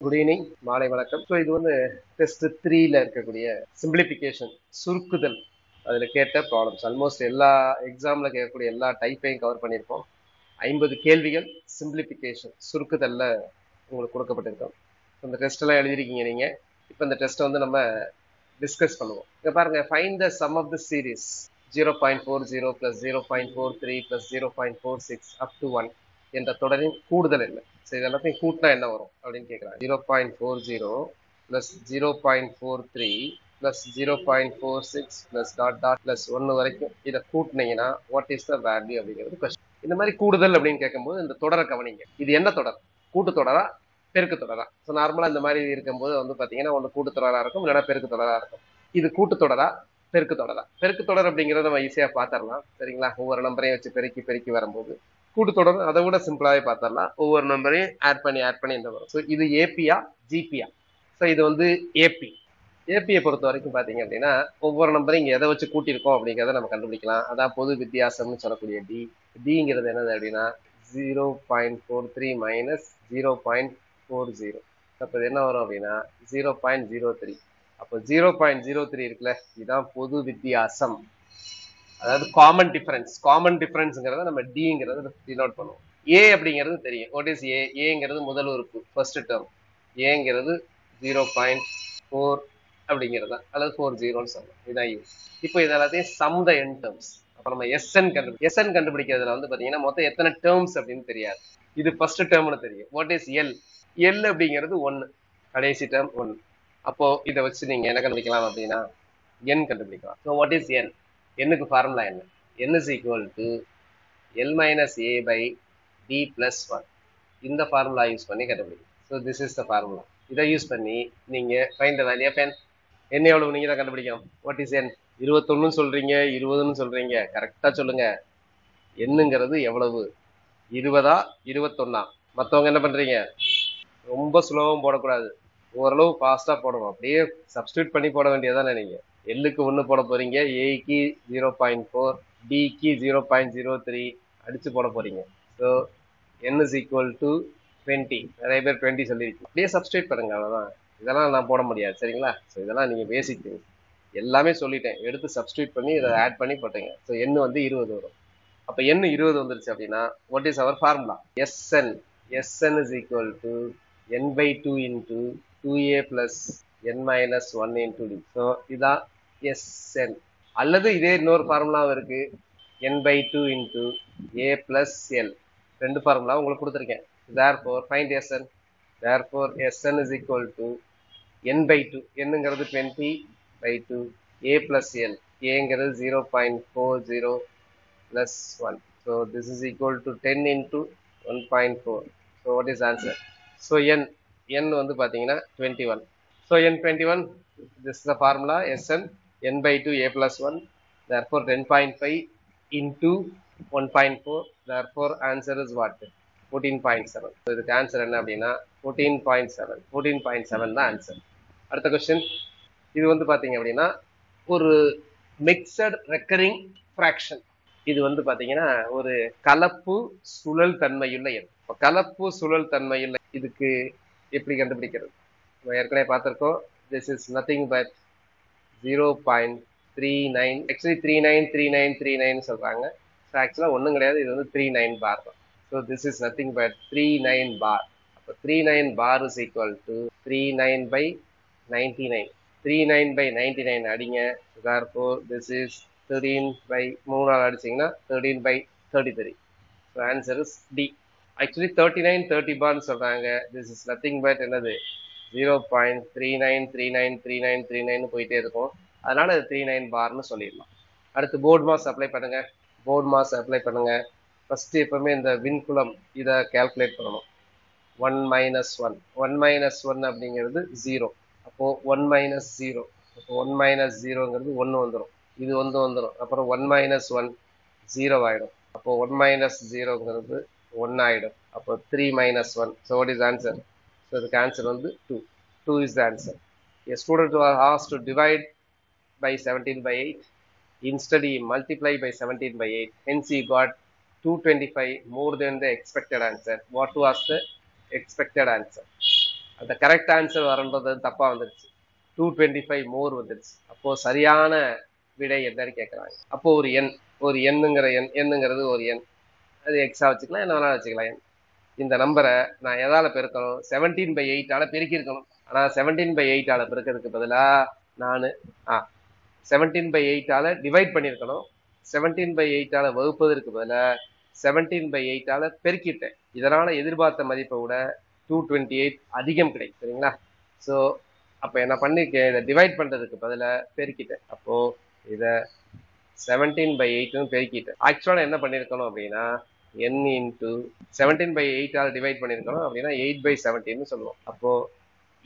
Good evening, மாலை வணக்கம். So இது வந்து டெஸ்ட் 3ல இருக்கக்கூடிய சிம்பிளிஃபிகேஷன், சுருக்குதல். அதில் கேட்ட ப்ராப்ளம்ஸ் ஆல்மோஸ்ட் எல்லா எக்ஸாமில் கேட்கக்கூடிய எல்லா டைப்பையும் கவர் பண்ணியிருக்கோம். 50 கேள்விகள் சிம்பிளிஃபிகேஷன், சுருக்குதலில் உங்களுக்கு கொடுக்கப்பட்டிருக்கோம். இந்த டெஸ்ட்டெல்லாம் எழுதியிருக்கீங்க நீங்கள். இப்போ இந்த டெஸ்ட்டை வந்து நம்ம டிஸ்கஸ் பண்ணுவோம். இங்கே பாருங்க, find the sum of the series 0.40 + 0.43 + 0.46 up to 1 என்ற தொடரின் கூடுதல் என்ன? சரி, இதெல்லாத்தையும் கூட்டினா என்ன வரும் அப்படின்னு கேட்குறாங்க. 0.40 + 0.43 + 0.46 + ... 1 வரைக்கும் இதை கூட்டினீங்கன்னா வாட் இஸ் த வேல்யூ அப்படிங்கிறது கொஸ்டின். இந்த மாதிரி கூடுதல் அப்படின்னு கேட்கும்போது இந்த தொடரை கவனிங்க. இது என்ன தொடர்? கூட்டு தொடரா, பெருக்கு தொடரா? ஸோ நார்மலாக இந்த மாதிரி இருக்கும்போது வந்து பார்த்தீங்கன்னா ஒன்று கூட்டு தொடராக இருக்கும், இல்லைன்னா பெருக்கு தொடராக இருக்கும். இது கூட்டு தொடரா, பெருக்கு தொடரா? பெருக்கு தொடர் அப்படிங்கிறத நம்ம ஈஸியாக பார்த்துடலாம். சரிங்களா? ஒவ்வொரு நம்பரையும் வச்சு பெருக்கி பெருக்கி வரும்போது கூட்டுத்தொடர் அதை விட சிம்பிளாவே பார்த்தரலாம். ஒவ்வொரு நம்பரையும் ஆட் பண்ணி இந்த வரும். ஸோ இது ஏபியா ஜிபியா? ஸோ இது வந்து ஏபி. ஏபியை பொறுத்த வரைக்கும் பார்த்தீங்க அப்படின்னா ஒவ்வொரு நம்பரையும் இங்கே எதை வச்சு கூட்டியிருக்கோம் அப்படிங்கிறத நம்ம கண்டுபிடிக்கலாம். அதான் பொது வித்தியாசம்னு சொல்லக்கூடிய டி. டிங்கிறது என்னது அப்படின்னா 0.43 - 0.40. அப்போ இது என்ன வரும் அப்படின்னா 0.03. அப்போ 0.03 இருக்குல்ல, இதுதான் பொது வித்தியாசம். அதாவது காமன் டிஃபரன்ஸ். காமன் டிஃபரன்ஸ்ங்கிறத நம்ம டிங்கிறத டினோட் பண்ணுவோம். ஏ அப்படிங்கிறது தெரியும். வாட் இஸ் ஏ? ஏங்கிறது முதல் உறுப்பு, ஃபர்ஸ்ட் டேர்ம். ஏங்கிறது 0.4 அப்படிங்கிறது அல்லது 40 சொல்லலாம். இதான் யூ. இப்போ இது எல்லாத்தையும் சம் த என் டேர்ம்ஸ். அப்போ நம்ம எஸ்என் கண்டுபிடிக்கிறதுல வந்து பார்த்தீங்கன்னா மொத்தம் எத்தனை டேர்ம்ஸ் அப்படின்னு தெரியாது. இது ஃபர்ஸ்ட் டேர்ம்னு தெரியும். What is L? எல் அப்படிங்கிறது 1, கடைசி டேர்ம் 1. அப்போ இதை வச்சு நீங்க என்ன கண்டுபிடிக்கலாம் அப்படின்னா என் கண்டுபிடிக்கலாம். So what is n? என்னுக்கு ஃபார்முலா என்ன? n is equal to L minus a by d plus 1. இந்த ஃபார்முலா யூஸ் பண்ணி கண்டுபிடிக்கும். So this is the formula. இதை யூஸ் பண்ணி நீங்க find the value of n. என்ன எவ்வளவு நீங்க தான் கண்டுபிடிக்கணும். What is n? 21 சொல்றீங்க, 20 சொல்றீங்க, கரெக்டா சொல்லுங்க. என்னங்கிறது எவ்வளவு? 20ஆ 21ஆ? மற்றவங்க என்ன பண்றீங்க? ரொம்ப ஸ்லோவும் போடக்கூடாது, ஓரளவு ஃபாஸ்டா போடணும். அப்படியே சப்ஸ்டியூட் பண்ணி போட வேண்டியதானே. நீங்க எல்லுக்கு 1 போட போறீங்க, ஏக்கு 0.4, டிக்கு 0.03 அடிச்சு போட போறீங்க. So n is equal to 20. நிறைய பேர் 20 சொல்லியிருக்கீங்க. அப்படியே சப்ஸ்டியூட் பண்ணுங்க, அவ்வளவுதான். இதெல்லாம் நான் போட முடியாது, சரிங்களா? ஸோ இதெல்லாம் நீங்க பேசிக் எல்லாமே சொல்லிட்டேன். எடுத்து சப்ஸ்டியூட் பண்ணி இதை ஆட் பண்ணி போட்டீங்க. ஸோ n வந்து 20 வரும். அப்ப n 20 வந்துருச்சு அப்படின்னா what is our formula? Sn. Sn is equal to n by 2 into 2a plus n minus 1 into d. So இதான் Sn. அல்லது இதே இன்னொரு ஃபார்முலாவும் இருக்கு, n by 2 into a plus l. ரெண்டு ஃபார்முலா உங்களுக்கு கொடுத்துருக்கேன். therefore find Sn. therefore Sn is equal to n by 2. என்னங்கிறது 20 by 2, a plus l. ஏங்கிறது 0.40 plus 1. So this is equal to 10 into 1.4. So what is answer? So n வந்து பாத்தீங்கன்னா 21. So n 21, this is the formula Sn, n by 2 a plus 1. Therefore 10.5 into 1.4. Therefore answer is what? 14.7. So இதுக்கு answer என்ன அப்படின்னா 14.7. 14.7 தான் answer. அடுத்த question. இது வந்து பாத்தீங்க அப்படின்னா ஒரு மிக்சட் ரெக்கரிங் ஃபிராக்ஷன். இது வந்து பாத்தீங்கன்னா ஒரு கலப்பு சுழல் தன்மையுள்ள எண். கலப்பு சுழல் தன்மையுள்ள இதுக்கு எப்படி கண்டுபிடிக்கிறது? நம்ம ஏற்கனவே பார்த்திருக்கோம். This is nothing but 0.39. Actually 393939 சொல்றாங்க. ஆக்சுவலா ஒன்றும் கிடையாது, இது வந்து 39 பார் தான். So this is nothing but 39 bar. அப்போ 39 bar is equal to 39 by 99. 39 by 99 அடிங்க. therefore this is 13 by 3 அடிச்சிங்கன்னா 13 by 33. so answer is D. actually 39 30 bar சொல்றாங்க. this is nothing but என்னது 0.39393939 போயிட்டே இருக்கும். அதனால அது 39 பார்னு சொல்லிடலாம். அடுத்து போர்ட் மாஸ் அப்ளை பண்ணுங்க. போர்ட் மாஸ் அப்ளை பண்ணுங்க. ஃபர்ஸ்ட் எப்பவுமே இந்த விண்குலம் இதை கால்குலேட் பண்ணணும். 1 minus 1. 1 minus 1 அப்படிங்கிறது 0. அப்போ 1 minus 0. அப்போ 1 minus 0ங்கிறது 1 வந்துடும். இது வந்துடும். அப்புறம் 1 minus 1 0 ஆயிடும். அப்போ 1 minus 0ங்கிறது 1 ஆயிடும். அப்போ 3 minus 1. So what is answer? So இதுக்கு ஆன்சர் வந்து 2. 2 is the answer. A student was asked to divide by 17 by 8. Instead he multiplied by 17 by 8. Hence he got 225 more than the expected answer. What was the expected answer? அந்த correct answer வரன்றது தப்பா வந்துருச்சு. 225 மோர் வந்துருச்சு. அப்போ சரியான விடை என்னன்னு கேட்கறாங்க. அப்போ ஒரு எண்ணுங்கிறது ஒரு எண். அது எக்ஸா வச்சுக்கலாம், என்ன வேணாலும் வச்சுக்கலாம் எண். இந்த நம்பரை நான் எதால பெருக்கணும்? 17/8 பெருக்கி இருக்கணும். ஆனா 17/8 பெருக்கிறதுக்கு பதிலா நான் 17/8 டிவைட் பண்ணிருக்கணும். 17/8 வகுப்பதற்கு பதிலா 17/8 பெருக்கிட்டேன். இதனால எதிர்பார்த்த மதிப்பை விட 228 அதிகம் கிடைக்கும். சரிங்களா? ஸோ அப்ப என்ன பண்ணிருக்கேன், இதை டிவைட் பண்றதுக்கு பதிலா பெருக்கிட்டேன். அப்போ இத 17/8 பெருக்கிட்டேன். ஆக்சுவலா என்ன பண்ணிருக்கணும் அப்படின்னா n இன்டூ 17/8 டிவைட் பண்ணிருக்கணும். அப்படின்னா 8/17 சொல்லுவோம். அப்போ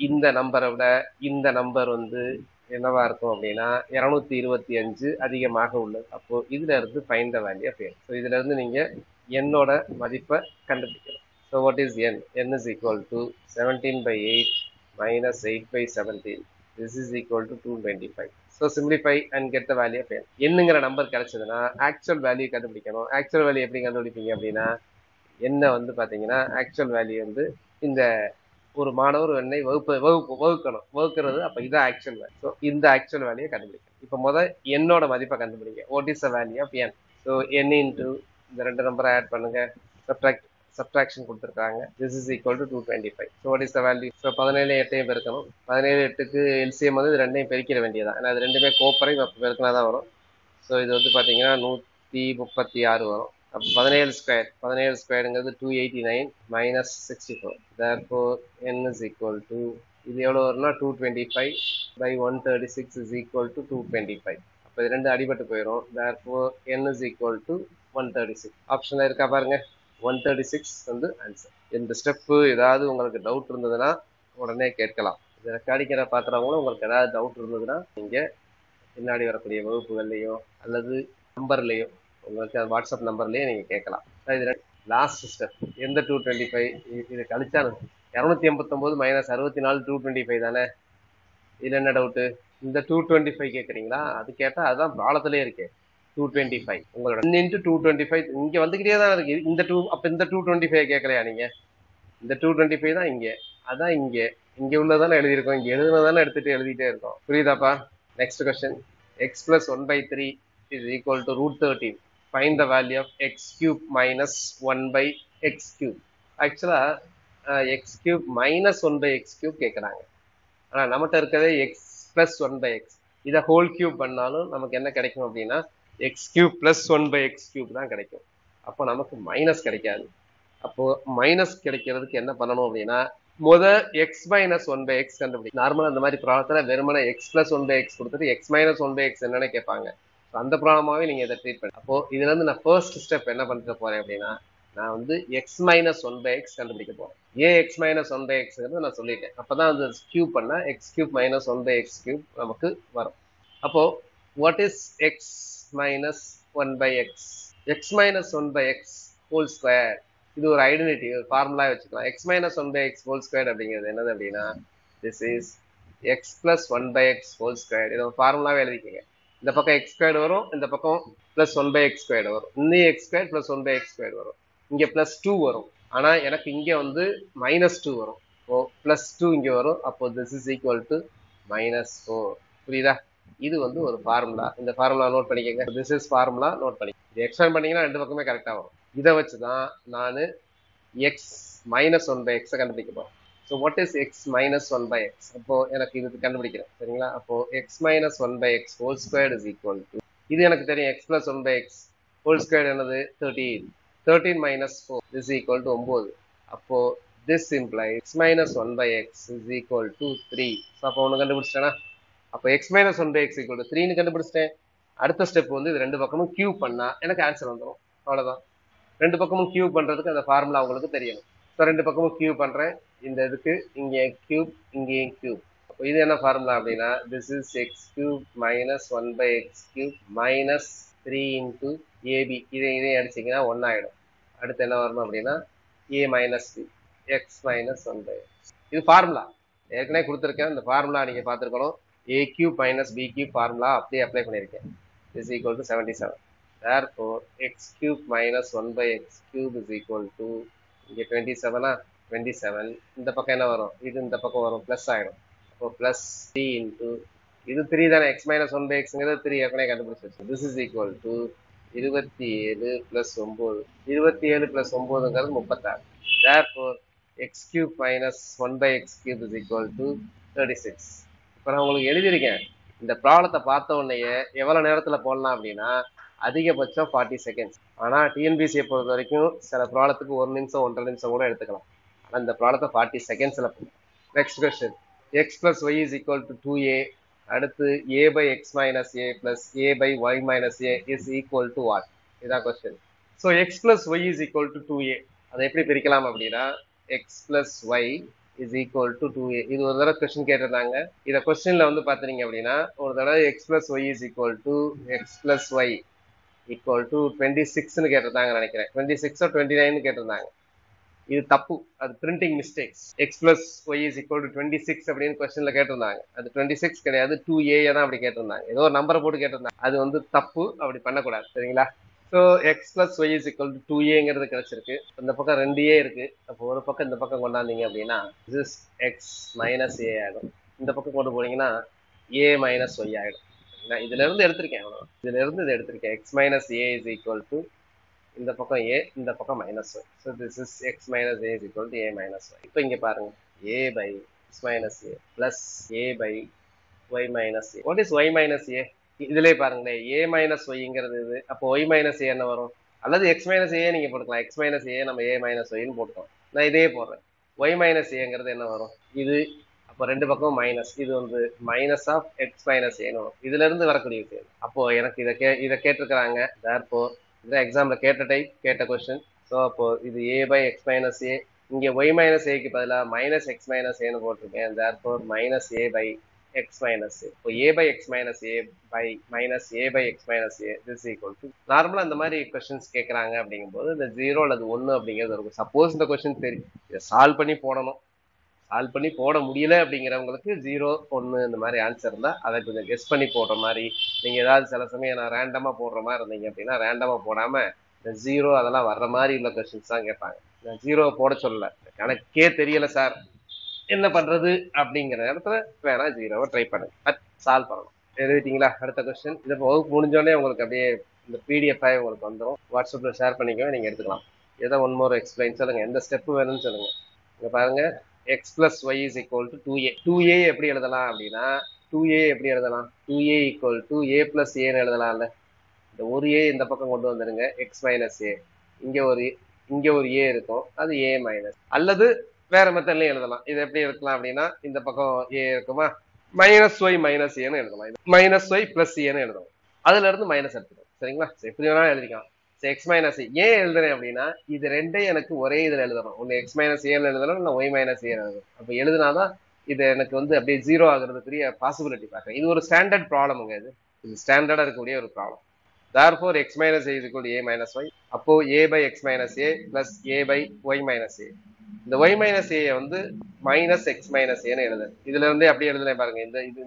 இந்த நம்பரை விட இந்த நம்பர் என்னவா இருக்கும் அப்படின்னா 225 அதிகமாக உள்ளது. அப்போ இதுல இருந்து find the value of n. So இதுல இருந்து நீங்க என்னோட மதிப்பை கண்டுபிடிக்கணும். So what is n? n is equal to 17/8 minus 8/17. This is equal to 225. So simplify and get the value of n. என்னங்கிற நம்பர் கிடைச்சதுன்னா ஆக்சுவல் வேல்யூ கண்டுபிடிக்கணும். ஆக்சுவல் வேல்யூ எப்படி கண்டுபிடிப்பீங்க அப்படின்னா என்ன பாத்தீங்கன்னா ஆக்சுவல் வேல்யூ இந்த ஒரு மாணவர் என்னை வகுக்கிறது. அப்ப இதான் ஆக்சுவல் வேல்யூ. ஸோ இந்த ஆக்சுவல் வேல்யூ கண்டுபிடிக்கணும். இப்ப என்னோட மதிப்பை கண்டுபிடிங்க. What is the value of n? So n into இந்த ரெண்டு நம்பரை ஆட் பண்ணுங்க. சப்ட்ராக்ஷன் கொடுத்துருக்காங்க. This is equal to 225. So what is the value? So 17 8 பெருக்கணும். 17 8க்கு எல்சிஎம் இது ரெண்டையும் பெருக்கிட வேண்டியதான். ஏன்னா அது ரெண்டுமே கோப்பரை பெருக்கினா தான் வரும். ஸோ இது பாத்தீங்கன்னா 136 வரும். அப்போ 17 ஸ்கொயருங்கிறது 289 minus 64. therefore n is equal to இது எவ்வளவு வரும்னா 225 by 136 is equal to 225. அப்போ இது ரெண்டு அடிபட்டு போயிடும். therefore n is equal to 136. ஆப்ஷன்ல இருக்கா பாருங்க, 136 ஆன்சர். இந்த ஸ்டெப்பு ஏதாவது உங்களுக்கு டவுட் இருந்ததுன்னா உடனே கேட்கலாம். இதை ரெக்கார்டிங்கிற பாக்குறவங்களும் உங்களுக்கு ஏதாவது டவுட் இருந்ததுன்னா நீங்க பின்னாடி வரக்கூடிய வகுப்புகள்லையோ அல்லது நம்பர்லையோ உங்களுக்கு வாட்ஸ்அப் நம்பர்லயே நீங்க கேட்கலாம். இது லாஸ்ட் ஸ்டெப். எந்த 225 இது கழிச்சா 289 மைனஸ் 64 225 தானே. இதுல என்ன டவுட்? இந்த 225 கேட்குறீங்களா? அது கேட்டா அதுதான் ப்ராப்ளத்திலே இருக்கு. 225 உங்களோட 225 இங்க வந்துகிட்டே தான் இருக்கு. இந்த 225 கேட்கலையா நீங்க? இந்த 225 தான் இங்க, அதான் இங்க உள்ளதானே எழுதியிருக்கோம். இங்க எழுதுனதானே எழுதிட்டே இருக்கோம். புரியுதாப்பா? Next question. x plus 1/3 is equal to √13. Find the value of x cube minus 1 by x cube. ஆக்சுவலா x cube minus 1 by x cube கேட்குறாங்க. ஆனா நம்மகிட்ட இருக்கிறதே x plus 1 by x. இதை ஹோல் கியூப் பண்ணாலும் நமக்கு என்ன கிடைக்கும் அப்படின்னா x cube plus 1 by x cube தான் கிடைக்கும். அப்போ நமக்கு மைனஸ் கிடைக்காது. அப்போ மைனஸ் கிடைக்கிறதுக்கு என்ன பண்ணணும் அப்படின்னா x minus 1 by x கண்டுபிடிக்கும். நார்மலா இந்த மாதிரி ப்ராப்ளத்துல வெறுமனே x plus 1 by x கொடுத்துட்டு x minus 1 by x என்னன்னு கேட்பாங்க. அந்த ப்ராப்ளமாவே நீங்க இதை ட்ரீட் பண்ணி அப்போ இதுல இருந்து நான் ஃபர்ஸ்ட் ஸ்டெப் என்ன பண்ணிட்டு போறேன் அப்படின்னா நான் x minus 1 by x கண்டுபிடிக்க போறேன். ஏன் x minus 1 by x நான் சொல்லிட்டேன். அப்பதான் அந்த கியூப் பண்ணா x cube minus 1 by x cube நமக்கு வரும். அப்போ what is x minus 1 by x? x minus 1 by x whole square. இது ஒரு ஐடென்டிட்டி, ஒரு ஃபார்முலா வச்சுக்கலாம். x minus 1 by x whole square அப்படிங்கிறது என்னது அப்படின்னா this is x plus 1 by x whole square. இதை ஒரு ஃபார்முலாவே எழுதிக்கங்க. இந்த பக்கம் x squared வரும், இந்த பக்கம் plus 1 by x squared வரும். இன்னும் x squared plus 1 by x squared வரும். இங்க plus 2 வரும். ஆனா எனக்கு இங்க minus 2 வரும். இப்போ plus 2 இங்க வரும். அப்போ this is equal to minus 4. புரியுதா? இது ஒரு ஃபார்முலா. இந்த ஃபார்முலா நோட் பண்ணிக்கங்க. this is ஃபார்முலா நோட் பண்ணிக்கங்க. இது எக்ஸ்பேண்ட் பண்ணீங்கன்னா ரெண்டு பக்கமே கரெக்டா வரும். இதை வச்சுதான் நான் x minus 1 by x கண்டுபிடிக்க போறேன். So what is x minus 1 by x? அப்போ எனக்கு இது கண்டுபிடிக்கிறேன். சரிங்களா? அப்போ x minus 1 by x whole squared is equal to இது எனக்கு தெரியும். x plus 1 by x whole squared என்னது? 13. 13 minus 4 is equal to 9. அப்போ this implies x minus 1 by x is equal to 3. So அப்போ ஒன்று கண்டுபிடிச்சிட்டேன்னா அப்போ x minus 1 by x equal to 3 கண்டுபிடிச்சிட்டேன். அடுத்த ஸ்டெப் இது ரெண்டு பக்கமும் கியூப் பண்ணா எனக்கு ஆன்சர் வந்துடும். அவ்வளவுதான். ரெண்டு பக்கமும் கியூப் பண்றதுக்கு அந்த ஃபார்முலா உங்களுக்கு தெரியணும். ஸோ ரெண்டு பக்கமும் கியூப் பண்றேன். இந்த இதுக்கு இங்கே கியூப், இங்கேயும் கியூப். அப்போ இது என்ன ஃபார்முலா அப்படின்னா this is X cube minus 1 by x cube minus 3 into ab. இதையும் அடிச்சிங்கன்னா 1 ஆயிடும். அடுத்து என்ன வரணும் அப்படின்னா a minus b X minus 1 by x. இது ஃபார்முலா ஏற்கனவே கொடுத்துருக்கேன். இந்த ஃபார்முலா நீங்க பார்த்துருக்கணும். a cube minus b cube formula அப்படியே அப்ளை பண்ணியிருக்கேன். Is equal to 77. therefore x cube minus 1 by x cube is equal to இங்கே 27. 27. இந்த பக்கம் என்ன வரும்? இது இந்த பக்கம் வரும், பிளஸ் ஆயிடும். அப்போ பிளஸ் 3 இன்டூ இது 3 தானே, எக்ஸ் மைனஸ் 1 பை எக்ஸ்ங்கிறது 3 ஏற்கனவே கண்டுபிடிச்சிருச்சு. This is equal to 27 plus 9. 27 plus 9ங்கிறது 36. therefore x cube minus 1 by x cube is equal to 36. இப்போ நான் உங்களுக்கு எழுதியிருக்கேன். இந்த ப்ராப்ளத்தை பார்த்த உடனேயே எவ்வளவு நேரத்துல போடலாம் அப்படின்னா அதிகபட்சம் 40 செகண்ட்ஸ். ஆனா டிஎன்பிசியை பொறுத்த வரைக்கும் சில ப்ராப்ளத்துக்கு 1 நிமிஷம் 1.5 நிமிஷம் கூட எடுத்துக்கலாம். ஆனா இந்த ப்ராப்ளத்தை 40 செகண்ட்ஸ்ல போடும். Next question, x plus y is equal to 2a. அடுத்து a by x minus a plus a by y minus a is equal to what? இதான் question. So x plus y is equal to 2a. அதை எப்படி பிரிக்கலாம் அப்படின்னா x plus y is equal to 2a. இது ஒரு தடவை question கேட்டிருந்தாங்க. இதை கொஸ்டின்ல வந்து பாத்தீங்க அப்படின்னா ஒரு தடவை x plus y is equal to x plus y equal to 26ன்னு கேட்டிருந்தாங்க நினைக்கிறேன். 26 or 29 கேட்டிருந்தாங்க. இது தப்பு, அது printing mistakes. x plus y is equal to 26 அப்படின்னு கொஸ்டின்ல கேட்டிருந்தாங்க. அது 26 கிடையாது, 2a தான் அப்படி கேட்டிருந்தாங்க. ஏதோ ஒரு நம்பரை போட்டு கேட்டிருந்தாங்க. அது வந்து தப்பு, அப்படி பண்ணக்கூடாது. சரிங்களா? So x plus y is equal to 2a கிடைச்சிருக்கு. இந்த பக்கம் 2a இருக்கு. அப்போ ஒரு பக்கம் இந்த பக்கம் கொண்டாந்தீங்க அப்படின்னா திஸ் எக்ஸ் மைனஸ் ஏ ஆகிடும். இந்த பக்கம் கொண்டு போனீங்கன்னா a மைனஸ் ஒய் ஆகிடும். இதுல இருந்து எடுத்திருக்கேன், அவ்வளோ. இதுல இருந்து இதை எடுத்திருக்கேன். X minus a is equal to இந்த பக்கம் a, இந்த பக்கம் minus y. So this is x minus a is equal to a minus y. இப்போ இங்க பாருங்க, a by x minus a plus a by y minus a. What is y minus a? இதுலயே பாருங்களேன், a minus ஒய்ங்கிறது இது. அப்போ Y minus ஏ என்ன வரும்? அல்லது எக்ஸ் மைனஸ் ஏ நீங்க போட்டுக்கலாம். எக்ஸ் மைனஸ் ஏ நம்ம a மைனஸ் ஒய்னு போட்டுக்கலாம். நான் இதே போடுறேன். ஒய் மைனஸ் ஏங்கிறது என்ன வரும்? இது. அப்போ ரெண்டு பக்கம் மைனஸ். இது வந்து மைனஸ் ஆஃப் எக்ஸ் மைனஸ் ஏன்னு வரும். இதுல இருந்து வரக்கூடிய விஷயம். அப்போ எனக்கு இதை கேட்டிருக்கிறாங்க. therefore இதான் எக்ஸாம்ல கேட்ட டைப், கேட்ட கொஸ்டின். ஸோ அப்போ இது a பை எக்ஸ் மைனஸ் ஏ. இங்க ஒய் மைனஸ் ஏக்கு பதிலாக மைனஸ் எக்ஸ் மைனஸ் ஏன்னு போட்டிருக்கேன். therefore minus a by x minus a. இப்போ a by x minus a by minus a by x minus a this equal to. நார்மலா இந்த மாதிரி questions கேட்கறாங்க அப்படிங்கும்போது இந்த 0 அல்லது 1 அப்படிங்கிறது இருக்கும். சப்போஸ் இந்த கொஸ்டின் தெரியும், இதை சால்வ் பண்ணி போடணும். சால்வ் பண்ணி போட முடியல அப்படிங்கிறவங்களுக்கு 0, 1 இந்த மாதிரி ஆன்சர் இருந்தா அதை கொஞ்சம் கெஸ் பண்ணி போடுற மாதிரி. நீங்க ஏதாவது சில சமயம் நான் ரேண்டமா போடுற மாதிரி இருந்தீங்க அப்படின்னா ரேண்டமா போடாம இந்த 0 அதெல்லாம் வர்ற மாதிரி உள்ள கொஸ்டின்ஸ் தான் கேட்பாங்க. நான் 0 போட சொல்லல, எனக்கே தெரியல சார் என்ன பண்றது அப்படிங்கிற இடத்துல வேணா 0வை ட்ரை பண்ணுங்க, சால்வ் பண்ணணும். எழுதிட்டீங்களா? அடுத்த கொஸ்டின். இந்த வகுப்பு முடிஞ்சோடனே உங்களுக்கு அப்படியே இந்த பிடிஎஃப் உங்களுக்கு வந்துடும். வாட்ஸ்அப்ல ஷேர் பண்ணிக்கோ, நீங்க எடுத்துக்கலாம். ஏதோ ஒன் மோர் எக்ஸ்பிளைன் சொல்லுங்க, எந்த ஸ்டெப் வேணும்னு சொல்லுங்க. இங்க பாருங்க, x plus y is equal to 2a. 2a எப்படி எழுதலாம் அப்படின்னா 2a எப்படி எழுதலாம்? 2a equal to a plus ஏன்னு எழுதலாம்ல. இந்த ஒரு a இந்த பக்கம் கொண்டு வந்துருங்க, எக்ஸ் மைனஸ் ஏ. இங்க ஒரு a இருக்கும், அது a மைனஸ். அல்லது வேற மெத்தட்லயும் எழுதலாம். இது எப்படி இருக்கலாம் அப்படின்னா இந்த பக்கம் a இருக்குமா, மைனஸ் ஒய் மைனஸ் ஏன்னு எழுதலாம். மைனஸ் ஒய் பிளஸ் ஏன்னு எழுதலாம். அதுல இருந்து மைனஸ் எடுத்துக்கணும். சரிங்களா? எப்படி வேணாலும் எழுதிக்கலாம். எக்ஸ் மைனஸ் ஏன் எழுதுறேன் அப்படின்னா இது ரெண்டையும் எனக்கு ஒரே இதுல எழுதணும். ஒன்னு எக்ஸ் மைனஸ் ஏன்னு எழுதணும், இல்லை ஒய் மைனஸ் ஏன்னு எழுதணும். அப்ப எழுதுனாதான் இது எனக்கு வந்து அப்படியே 0 ஆகுறதுக்குரிய பாசிபிலிட்டி பார்க்கறேன். இது ஒரு ஸ்டாண்டர்ட் ப்ராப்ளமுங்க. இது ஸ்டாண்டர்டா இருக்கக்கூடிய ஒரு problem. therefore x minus a is equal to a minus y. அப்போ a by x minus a plus a by y minus a. இந்த y minus a வந்து minus x minus a ன்னு எழுது. இதுல இருந்து அப்படியே எழுதுறேன் பாருங்க. இந்த இது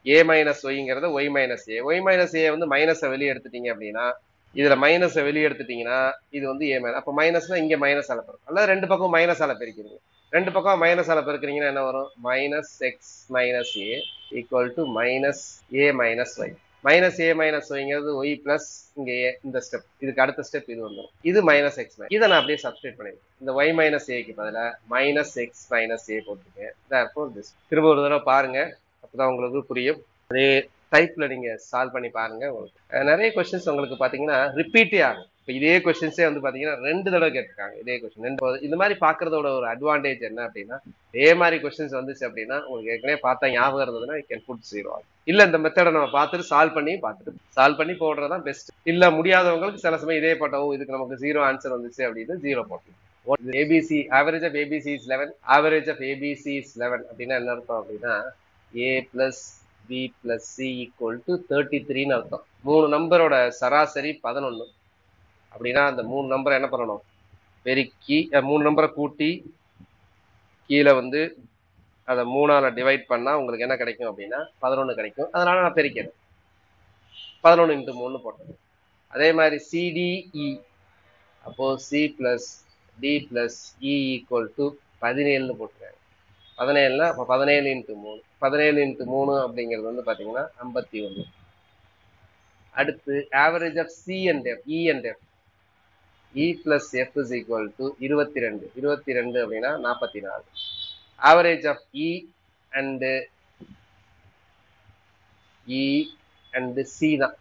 a minus yங்கிறது y minus a. y minus a வந்து மைனஸை வெளியே எடுத்துட்டீங்க அப்படின்னா, இதுல மைனஸை வெளியே எடுத்துட்டீங்கன்னா இது வந்து a மைனஸ். அப்போ மைனஸ்னா இங்க மைனஸ் ஆல பெருக்கும். அல்லது ரெண்டு பக்கம் மைனஸ் ஆல பெருக்கிறீங்க. ரெண்டு பக்கம் மைனஸ் ஆல பெருக்கிறீங்கன்னா என்ன வரும்? Minus x minus a equal to minus a minus ஒய். மைனஸ் ஏ மைனஸ் ஒய்ங்கிறது ஒய் பிளஸ் இங்க ஏ. இந்த ஸ்டெப், இதுக்கு அடுத்த ஸ்டெப் இது வந்துடும். இது மைனஸ் எக்ஸ் மைனஸ். இதை நான் அப்படியே சப்ஸ்டிட் பண்ணிருக்கேன். இந்த ஒய் மைனஸ் ஏக்கு பதிலா மைனஸ் எக்ஸ் மைனஸ் ஏ போட்டிருக்கேன். therefore this. திரும்ப ஒரு தடவை பாருங்க, அப்பதான் உங்களுக்கு புரியும். அதே டைப்ல நீங்க சால்வ் பண்ணி பாருங்க. உங்களுக்கு நிறைய கொஸ்டின்ஸ் உங்களுக்கு பாத்தீங்கன்னா ரிப்பீட்டே ஆகும். இப்போ இதே கொஸ்டின்ஸே வந்து பாத்தீங்கன்னா 2 தடவை கேட்டிருக்காங்க. இதே கொஸ்டின் இந்த மாதிரி பாக்குறதோட ஒரு அட்வான்டேஜ் என்ன அப்படின்னா, இதே மாதிரி கொஸ்டின்ஸ் வந்துச்சு அப்படின்னா உங்களுக்கு ஏற்கனவே பார்த்தா ஞாபகம் இருந்ததுன்னா you can put 0. இல்ல இந்த மெத்தடை நம்ம பார்த்துட்டு சால்வ் பண்ணி போடுறதுதான் பெஸ்ட். இல்ல முடியாதவங்களுக்கு சில சமயம் இதே போட்டோம், இதுக்கு நமக்கு 0 ஆன்சர் வந்துச்சு அப்படின்னு 0 போட்டோம். ABC average of ABC is 11. Average of ABC is 11 அப்படின்னா என்ன அர்த்தம் அப்படின்னா a plus b plus c equal to 33ன்னு அர்த்தம். 3 நம்பரோட சராசரி 11. அப்படின்னா அந்த 3 நம்பரை என்ன பண்ணணும்? பெருக்கி 3 நம்பரை கூட்டி கீழே வந்து அதை 3ஆல டிவைட் பண்ணா உங்களுக்கு என்ன கிடைக்கும் அப்படின்னா 11 கிடைக்கும். அதனால நான் பெருக்கிறேன். 11 × 3 போட்டேன். அதே மாதிரி CDE. அப்போ C plus D plus E equal to 17ன்னு போட்டுருக்காங்க. 17னா அப்போ 17 இன்ட்டு 3, 17 இன்ட்டு 3 அப்படிங்கிறது வந்து பார்த்தீங்கன்னா 51. அடுத்து average of c and f, e and f, e plus f is equal to 22. 22 அப்படின்னா 44. Average of e and c தான்.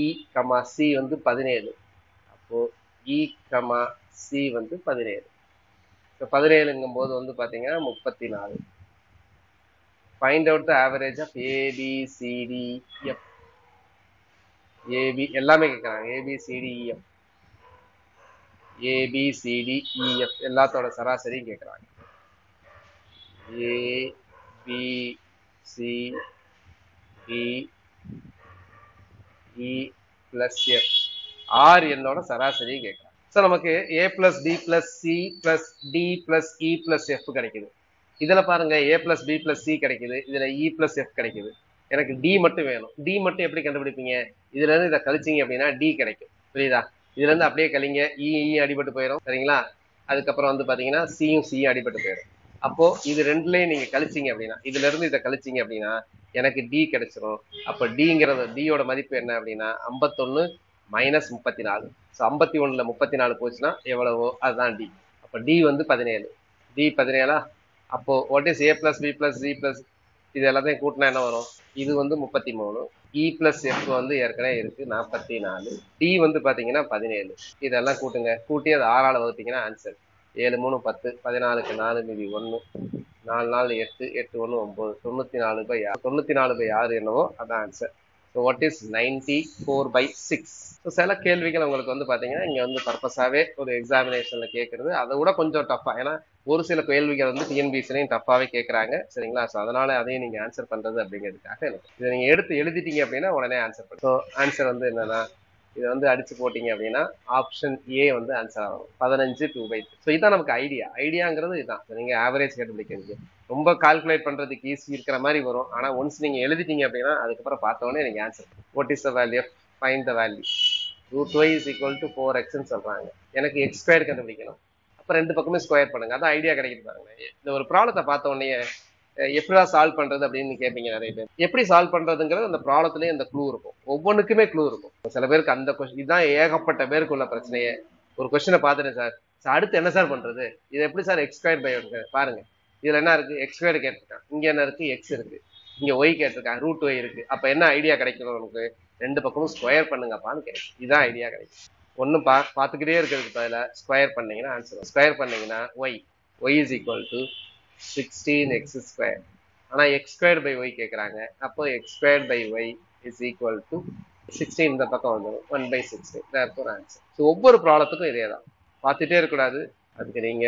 இ கமா சி வந்து 17. அப்போ இ கமா சி வந்து 17. இப்போ 17ங்கும் போது வந்து பார்த்தீங்கன்னா 34. Find out the average of A B C D F. A B எல்லாமே கேட்குறாங்க. ஏபிசிடிஇஎஃப், ஏபிசிடிஇஎஃப் எல்லாத்தோட சராசரியும் கேட்குறாங்க. ஏபிசிடிஇ பிளஸ் எஃப், ஆர் என்னோட சராசரியும் கேட்குறாங்க. ஸோ நமக்கு a plus B plus C plus d plus e plus f கிடைக்குது. இதுல பாருங்க a plus B plus c கிடைக்குது, இதுல இ பிளஸ் எஃப் கிடைக்குது. எனக்கு டி மட்டும் வேணும். டி மட்டும் எப்படி கண்டுபிடிப்பீங்க? இதுல இருந்து இதை கழிச்சிங்க அப்படின்னா டி கிடைக்கும். புரியுதா? இதுல இருந்து அப்படியே கழிங்க, இ அடிபட்டு போயிடும். சரிங்களா? அதுக்கப்புறம் வந்து பாத்தீங்கன்னா சியும் அடிபட்டு போயிடும். அப்போ இது ரெண்டுலயும் நீங்க கழிச்சிங்க அப்படின்னா, இதுல இருந்து இதை கழிச்சிங்க அப்படின்னா எனக்கு டி கிடைச்சிரும். அப்ப டிங்கிறது, டியோட மதிப்பு என்ன அப்படின்னா 51 மைனஸ் 34. ஸோ 51ல 34 போச்சுன்னா எவ்வளவோ அதுதான் டி. அப்ப டி வந்து 17. டி 17. அப்போ what is A plus B plus C plus இது எல்லாத்தையும் கூட்டினா என்ன வரும்? இது வந்து 33. இ பிளஸ் எஃப் வந்து ஏற்கனவே இருக்கு 44. டி வந்து பாத்தீங்கன்னா 17. இதெல்லாம் கூட்டுங்க. கூட்டி அது 6ஆல வகுத்தீங்கன்னா ஆன்சர் 7 3 10, 14க்கு 4 மீதி 1, 4 4 8, 8 1 9, 94/6. 94/6 என்னவோ அதான் answer. So what is 94/6. So சில கேள்விகள் உங்களுக்கு வந்து பாத்தீங்கன்னா இங்க வந்து பர்பஸாவே ஒரு எக்ஸாமினேஷன்ல கேட்கறது, அதை விட கொஞ்சம் டஃபா. ஏன்னா ஒரு சில கேள்விகள் வந்து டிஎன்பிஎஸ்சிலையும் டஃபாவே கேட்கறாங்க. சரிங்களா? ஸோ அதனால அதையும் நீங்க ஆன்சர் பண்றது அப்படிங்கிறதுக்காக இதை நீங்க எடுத்து எழுதிட்டீங்க அப்படின்னா உடனே ஆன்சர் பண்ணுங்க. ஸோ ஆன்சர் வந்து என்னன்னா, இதை வந்து அடிச்சு போட்டீங்க அப்படின்னா ஆப்ஷன் ஏ வந்து ஆன்சர் ஆகும். 15 2/3. ஸோ இதான் நமக்கு ஐடியாங்கிறது இதுதான். நீங்க ஆவரேஜ் கண்டுபிடிக்கிறது ரொம்ப கால்குலேட் பண்றதுக்கு ஈஸி இருக்கிற மாதிரி வரும். ஆனா ஒன்ஸ் நீங்க எழுதிட்டீங்க அப்படின்னா அதுக்கப்புறம் பார்த்தோன்னே நீங்க answer. What is the value? Find the value. √y is equal to 4x சொல்றாங்க. எனக்கு x ஸ்கொயர் கண்டுபிடிக்கணும். அப்ப ரெண்டு பக்கமே ஸ்கொயர் பண்ணுங்க. அதான் ஐடியா கிடைக்குது பாருங்க. இந்த ஒரு ப்ராப்ளத்தை பார்த்த உடனே எப்படிதான் சால்வ் பண்றது அப்படின்னு கேட்பீங்க நிறைய பேர். எப்படி சால்வ் பண்றதுங்கிறது அந்த ப்ராப்ளத்திலேயே அந்த க்ளூ இருக்கும். ஒவ்வொன்றுக்குமே க்ளூ இருக்கும். சில பேருக்கு அந்த கொஸ்டின் இதுதான் ஏகப்பட்ட பேருக்கு உள்ள பிரச்சனையே. ஒரு கொஸ்டினை பார்த்துட்டேன் சார், அடுத்து என்ன சார் பண்றது? இது எப்படி சார் எக்ஸ் ஸ்கொயர் பை பாருங்க. இதுல என்ன இருக்கு? எக்ஸ் ஸ்கொயர் கேட்டிருக்கான். இங்க என்ன இருக்கு? எக்ஸ் இருக்கு. இங்க ஒய் கேட்டிருக்கான், √y இருக்கு. அப்ப என்ன ஐடியா கிடைக்கணும் நமக்கு? ரெண்டு பக்கமும் ஸ்கொயர் பண்ணுங்கப்பான்னு கிடைக்கும். இதுதான் ஐடியா கிடைக்கும். ஒன்னும் பார்த்துக்கிட்டே இருக்கிறதுக்கு பதிலா ஸ்கொயர் பண்ணீங்கன்னா ஆன்சர். ஸ்கொயர் பண்ணீங்கன்னா y is equal to 16x square. ஆனா எக்ஸ் ஸ்கொயர் பை ஒய் கேட்கறாங்க. அப்போ x square by y is equal to 16 இந்த பக்கம் வந்துடும் 1/16. Therefore answer. ஸோ ஒவ்வொரு ப்ராப்ளத்துக்கும் இதே தான். பார்த்துட்டே இருக்கக்கூடாது. அதுக்கு நீங்க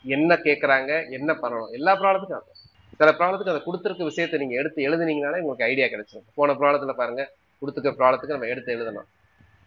என்ன கேட்கறாங்க, என்ன பண்ணணும், எல்லா ப்ராப்ளத்துக்கும் ஆகும். சில ப்ராப்ளத்துக்கு அதை கொடுத்துருக்க விஷயத்தை நீங்க எடுத்து எழுதுனீங்கனாலே உங்களுக்கு ஐடியா கிடைச்சிடும். போன ப்ராப்ளத்துல பாருங்க, கொடுத்துருக்க ப்ராப்ளத்துக்கு நம்ம எடுத்து எழுதணும்,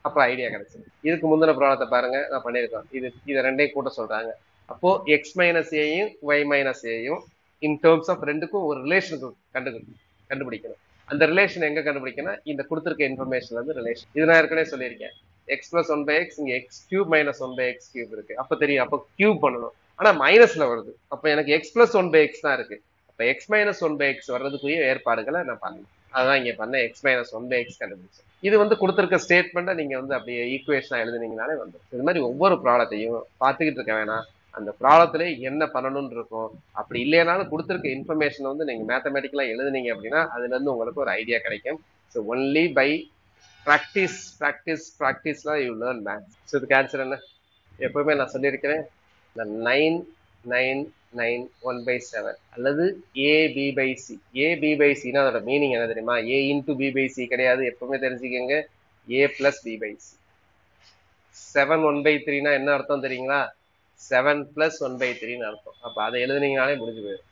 அப்ப ஐடியா கிடைச்சிடும். இதுக்கு முந்தின ப்ராப்ளத்தை பாருங்க, நான் பண்ணியிருக்கோம். இதை ரெண்டையும் கூட்ட சொல்றாங்க. அப்போ எக்ஸ் மைனஸ் ஏயும் ஒய் மைனஸ் ஏயும் இன் டேர்ம்ஸ் ஆஃப் ரெண்டுக்கும் ஒரு ரிலேஷன் கண்டுபிடிக்கணும். அந்த ரிலேஷன் எங்க கண்டுபிடிக்கணும்? இந்த கொடுத்துருக்க இன்ஃபர்மேஷன்ல இருந்து ரிலேஷன். இது நான் ஏற்கனவே சொல்லியிருக்கேன். எக்ஸ் பிளஸ் 1/x, இங்க X cube minus 1/x cube இருக்கு. அப்ப தெரியும், அப்ப கியூப் பண்ணணும். ஆனா மைனஸ்ல வருது. அப்ப எனக்கு எக்ஸ் பிளஸ் 1/x தான் இருக்கு. அப்ப எக்ஸ் மைனஸ் 1/x வர்றதுக்குரிய ஏற்பாடுகளை நான் பண்ணணும். அதான் இங்க பண்ண எக்ஸ் மைனஸ் 1/x கண்டுபிடிச்சேன். இது வந்து கொடுத்துருக்க ஸ்டேட்மெண்ட்டை நீங்க வந்து அப்படியே ஈக்குவேஷனா எழுதுனீங்கனாலே வந்துடும். இது மாதிரி ஒவ்வொரு ப்ராப்ளத்தையும் பார்த்துக்கிட்டு இருக்க வேணாம். அந்த ப்ராப்ளத்திலே என்ன பண்ணணும்னு இருக்கும். அப்படி இல்லைனாலும் கொடுத்துருக்க இன்ஃபர்மேஷன் வந்து நீங்க மேத்தமெட்டிக்கலா எழுதுனீங்க அப்படின்னா அதுல இருந்து உங்களுக்கு ஒரு ஐடியா கிடைக்கும். ஸோ ஒன்லி பை ப்ராக்டிஸ்லாம் யூ லேர்ன் மேத்ஸ். ஸோ இதுக்கு ஆன்சர் என்ன? எப்பவுமே நான் சொல்லியிருக்கிறேன், இந்த 9 9 9 1/7 அல்லது a/b/c. a/b/cனா அதோட மீனிங் என்ன தெரியுமா? a into b/c கிடையாது. எப்பவுமே தெரிஞ்சுக்கங்க, a plus b/c. 7 1/3னா என்ன அர்த்தம் தெரியுங்களா? 7 plus 1/3ன்னு அர்த்தம். அப்ப அதை எழுதுனீங்கனாலே முடிஞ்சு போயிடும்.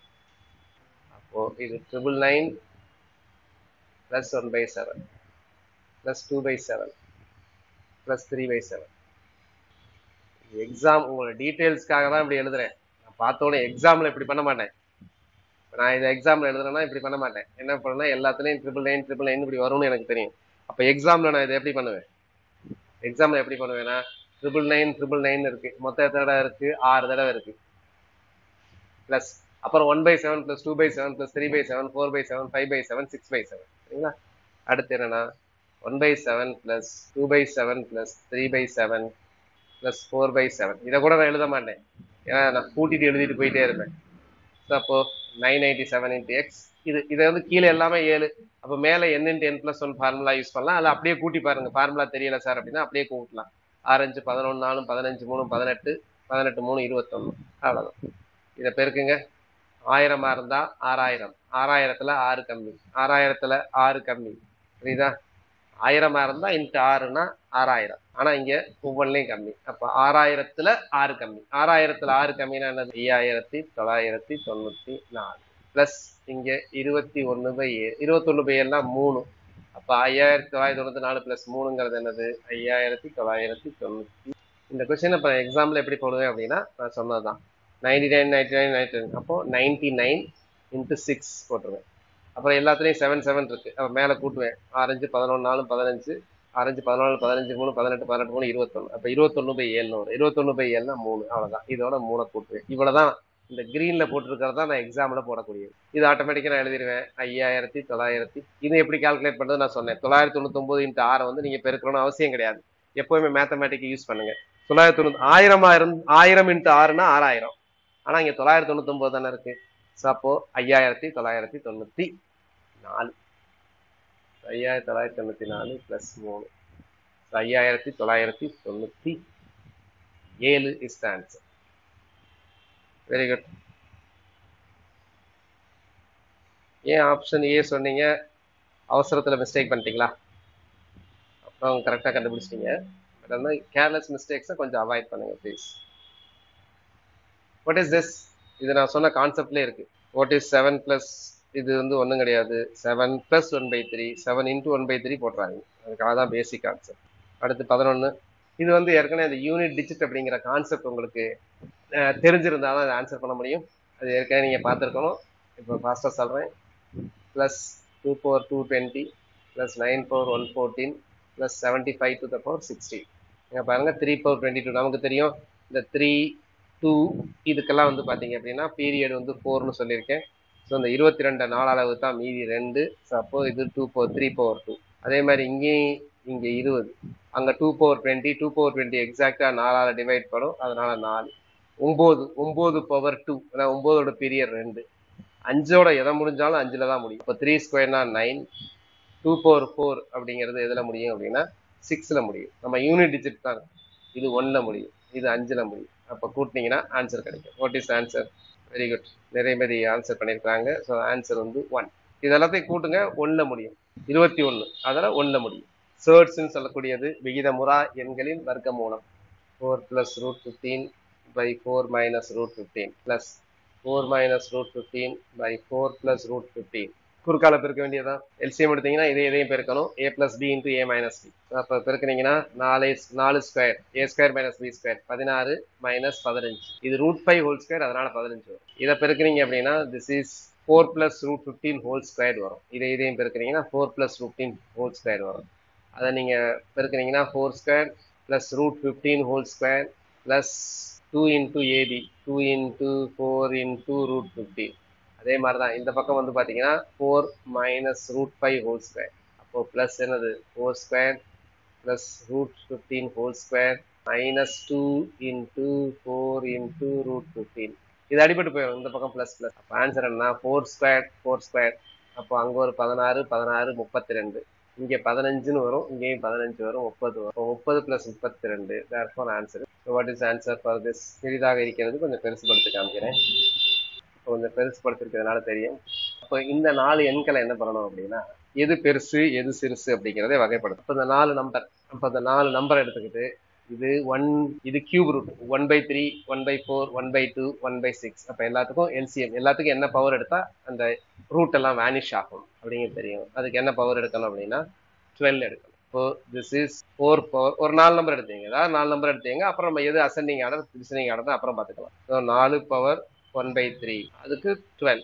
அப்போ இது 999 plus 1/7 plus 2/7 plus 3/7. எக்ஸாம் உங்களோட டீட்டெயில்ஸ்க்காக தான் இப்படி எழுதுறேன். நான் பார்த்தோன்னே எக்ஸாம்ல இப்படி பண்ண மாட்டேன். நான் இதை எக்ஸாம்ல எழுதுறேன்னா இப்படி பண்ண மாட்டேன். என்ன பண்ணா எல்லாத்துலயும் 999 இப்படி வரும்னு எனக்கு தெரியும். அப்ப எக்ஸாம்ல நான் இதை எப்படி பண்ணுவேன்? எக்ஸாம்ல எப்படி பண்ணுவேன்னா 999 இருக்கு. மொத்தம் எத்தனை தடவை இருக்கு? 6 தடவை இருக்கு. பிளஸ் அப்புறம் 1/7 பிளஸ் 2/7 பிளஸ் 3/7 4/7 5/7 6/7 சரிங்களா. அடுத்து என்னன்னா 1/7 பிளஸ் 2/7 பிளஸ் 3/7 பிளஸ் 4/7. இதை கூட நான் எழுத மாட்டேன், ஏன்னா நான் கூட்டிட்டு எழுதிட்டு போயிட்டே இருப்பேன். அப்போ 987 இன்ட்டு எக்ஸ். இதை வந்து கீழே எல்லாமே 7. அப்போ மேலே n into n plus 1 formula use பண்ணலாம். அதில் அப்படியே கூட்டி பாருங்க, ஃபார்முலா தெரியல சார் அப்படின்னா அப்படியே கூட்டலாம். 6 5 11 4 15 3 18 18 3 21. அவ்வளோதான். இதை பெருக்குங்க. 1000 இருந்தா 6000, 6000த்துல 6 கம்மி, 6000த்துல 6 கம்மி, புரியுதா? 1000 இருந்தா இன்ட்டு 6னா 6000. ஆனா இங்க ஒவ்வொன்றிலையும் கம்மி. அப்ப 6000த்துல 6 கம்மி, 6000த்துல 6 கம்மினா என்னது? 5994 பிளஸ் இங்க 21/7. 21/7னா 3. அப்ப 5994 பிளஸ் 3ங்கிறது என்னது? 5990. இந்த கொஸ்டின் இப்ப எக்ஸாம்பிள் எப்படி போடுவேன் அப்படின்னா நான் சொன்னதுதான் 99 99 99. அப்போ 99 இன்ட்டு 6 போட்டுருவேன். அப்புறம் எல்லாத்துலயும் 7 7 இருக்கு, அப்ப மேல கூட்டுவேன். 6 5 11 4 15, 6 5 14 15 3 18 18 3 21. அப்ப 21/7 வரும். 21/7னா 3. அவ்வளவுதான். இதோட 3 கூட்டுவேன். இவ்வளவுதான். இந்த கிரீன்ல போட்டிருக்கிறதா நான் எக்ஸாம்ல போடக்கூடியது. இது ஆட்டோமேட்டிக்கா நான் எழுதிடுவேன். 5900. இது எப்படி கால்குலேட் பண்றது நான் சொன்னேன். 999 இன்ட்டு 6 வந்து நீங்க பெருக்கணும்னு அவசியம் கிடையாது. எப்பவுமே மேத்தமேட்டிக் யூஸ் பண்ணுங்க. 990 1000 இன்ட்டு 6னா 6000. ஆனா இங்க 999 தானே இருக்கு. அப்போ 5994. 5994 plus 3 5997 is the answer. Very good. ஏன் ஆப்ஷன் ஏ சொன்னீங்க? அவசரத்துல மிஸ்டேக் பண்ணிட்டீங்களா? அப்புறம் கரெக்டா கண்டுபிடிச்சிட்டீங்க. பட் அந்த கேர்லெஸ் மிஸ்டேக்ஸை கொஞ்சம் அவாய்ட் பண்ணுங்க ப்ளீஸ். What is this? இது நான் சொன்ன கான்செப்ட்லேயே இருக்கு. What is 7 plus? இது வந்து ஒன்றும் கிடையாது. 7 பிளஸ் 1/3, 7 இன்ட்டு 1/3 போட்டுறாங்க. அதுக்காக தான் பேசிக் கான்செப்ட். அடுத்து 11. இது வந்து ஏற்கனவே இந்த யூனிட் டிஜிட் அப்படிங்கிற கான்செப்ட் உங்களுக்கு தெரிஞ்சிருந்தா தான் ஆன்சர் பண்ண முடியும். அது ஏற்கனவே நீங்கள் பார்த்துருக்கணும். இப்போ ஃபாஸ்ட்டாக சொல்கிறேன். Plus 2 power 220 plus 9 power 114 plus 75 to the power 60. இங்கே பாருங்கள் 3 power 22 நமக்கு தெரியும். இந்த 3 2 இதுக்கெல்லாம் வந்து பார்த்தீங்க அப்படின்னா பீரியட் வந்து 4ன்னு சொல்லியிருக்கேன். ஸோ இந்த 22 நாள் அளவு தான் மீதி 2. ஸோ அப்போ இது 2 power 3 power 2. அதே மாதிரி இங்கேயும் இங்கே 20, அங்கே 2 power 20, 2 power 20 எக்ஸாக்டாக 4ஆல் டிவைட் பண்ணும். அதனால 4. 9 power 2, அதாவது 9ஓட பீரியட் 2. 5ஓட எதை முடிஞ்சாலும் 5ல் தான் முடியும். இப்போ 3 ஸ்கொயர்னா 9. 2 power 4 அப்படிங்கிறது எதில் முடியும் அப்படின்னா 6ல் முடியும். நம்ம யூனிட் டிஜிட் தான். இது 1ல் முடியும், இது 5ல் முடியும். அப்போ கூட்டினீங்கன்னா ஆன்சர் கிடைக்கும். What is answer? Very good. நிறைய பேர் ஆன்சர் பண்ணியிருக்காங்க. ஸோ ஆன்சர் வந்து 1. இது எல்லாத்தையும் கூட்டுங்க. 1ல் முடியும். 21 அதில் 1ல் முடியும். சர்ட்ஸ்ன்னு சொல்லக்கூடியது விகிதமுறா எண்களின் வர்க்க மூலம். 4 + √15/4 - √15 ப்ளஸ் 4 - √15/4 + √15. குறுக்கால பெருக்க வேண்டியதான். எல்சிஎம் எடுத்தீங்கன்னா இதையும் பெருக்கணும். a + b × a - b. அப்போ பெருக்கினீங்கன்னா 4 ஸ்கொயர் a² - b² 16 - 15. இது √5² அதனால 15 வரும். இதை பெருக்கினீங்க அப்படின்னா திஸ் இஸ் 4 + √15² வரும். இதையும் பெருக்கினீங்கன்னா 4 + √15² வரும். அதை நீங்க பெருக்கினீங்கன்னா 4² + √15² ப்ளஸ் 2 × ab 2 × 4 × √15. அதே மாதிரி தான் இந்த பக்கம் வந்து பார்த்தீங்கன்னா 4 - √5². அப்போ ப்ளஸ் என்னது 4² + √15² -2 × 4 × √15. இது அடிபட்டு போயிடும். இந்த பக்கம் ப்ளஸ் ப்ளஸ். அப்போ ஆன்சர் என்ன? 4². அப்போ அங்கே ஒரு 16 16 32. இங்கே 15ன்னு வரும், இங்கேயும் 15 வரும், 30 வரும். 30 + 32. Therefore answer. What is answer for this? எளிதாக இருக்கிறது. கொஞ்சம் பெருசுபடுத்தி காமிக்கிறேன். கொஞ்சம் பெருசுபடுத்திருக்கிறதுனால தெரியும். அப்போ இந்த 4 எண்களை என்ன பண்ணணும் அப்படின்னா எது பெருசு எது சிறுசு அப்படிங்கிறதே வகைப்படுத்தும். அப்போ இந்த 4 நம்பர், அப்போ இந்த 4 நம்பர் எடுத்துக்கிட்டு இது 1, இது கியூப் ரூட் 1/3 1/4 1/2 1/6. அப்போ எல்லாத்துக்கும் எல்சிஎம், எல்லாத்துக்கும் என்ன பவர் எடுத்தா அந்த ரூட் எல்லாம் வேனிஷ் ஆகும் அப்படிங்கிறது தெரியும். அதுக்கு என்ன பவர் எடுக்கணும் அப்படின்னா 12 எடுக்கணும். இப்போ திஸ் இஸ் 4 பவர். ஒரு 4 நம்பர் எடுத்தீங்க, அதாவது 4 நம்பர் எடுத்தீங்க. அப்புறம் நம்ம எது அசெண்டிங் ஆர்டர் டிசெண்டிங் ஆர்டர் அப்புறம் பார்த்துக்கலாம். ஸோ 4 பவர் 1/3 அதுக்கு 12.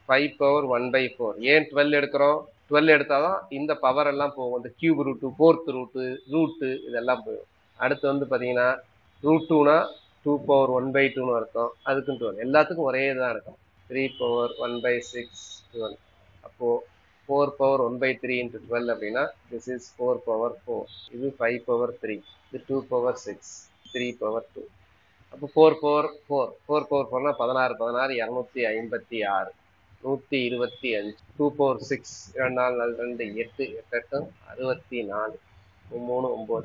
5 பவர் 1/4. ஏன் 12 எடுக்கிறோம்? 12 எடுத்தாதான் இந்த பவர் எல்லாம் போகும். இந்த கியூப் ரூட்டு, ஃபோர்த் ரூட்டு, இதெல்லாம் போகும். அடுத்து வந்து பார்த்தீங்கன்னா √2னா 2 power 1/2ன்னு அர்த்தம். அதுக்கும் 12. எல்லாத்துக்கும் ஒரே தான் இருக்கும். 3 power 1/6 12. அப்போ 4 power 1/3 into 12 அப்படின்னா this is 4 power 4. இது 5 power 3. இது 2 power 6. 3 power 2. அப்போ 4 power 4. 4 power 4னா 16 16 256. 125. 2 power 6. 2 4 2 8 8 64. 3 9.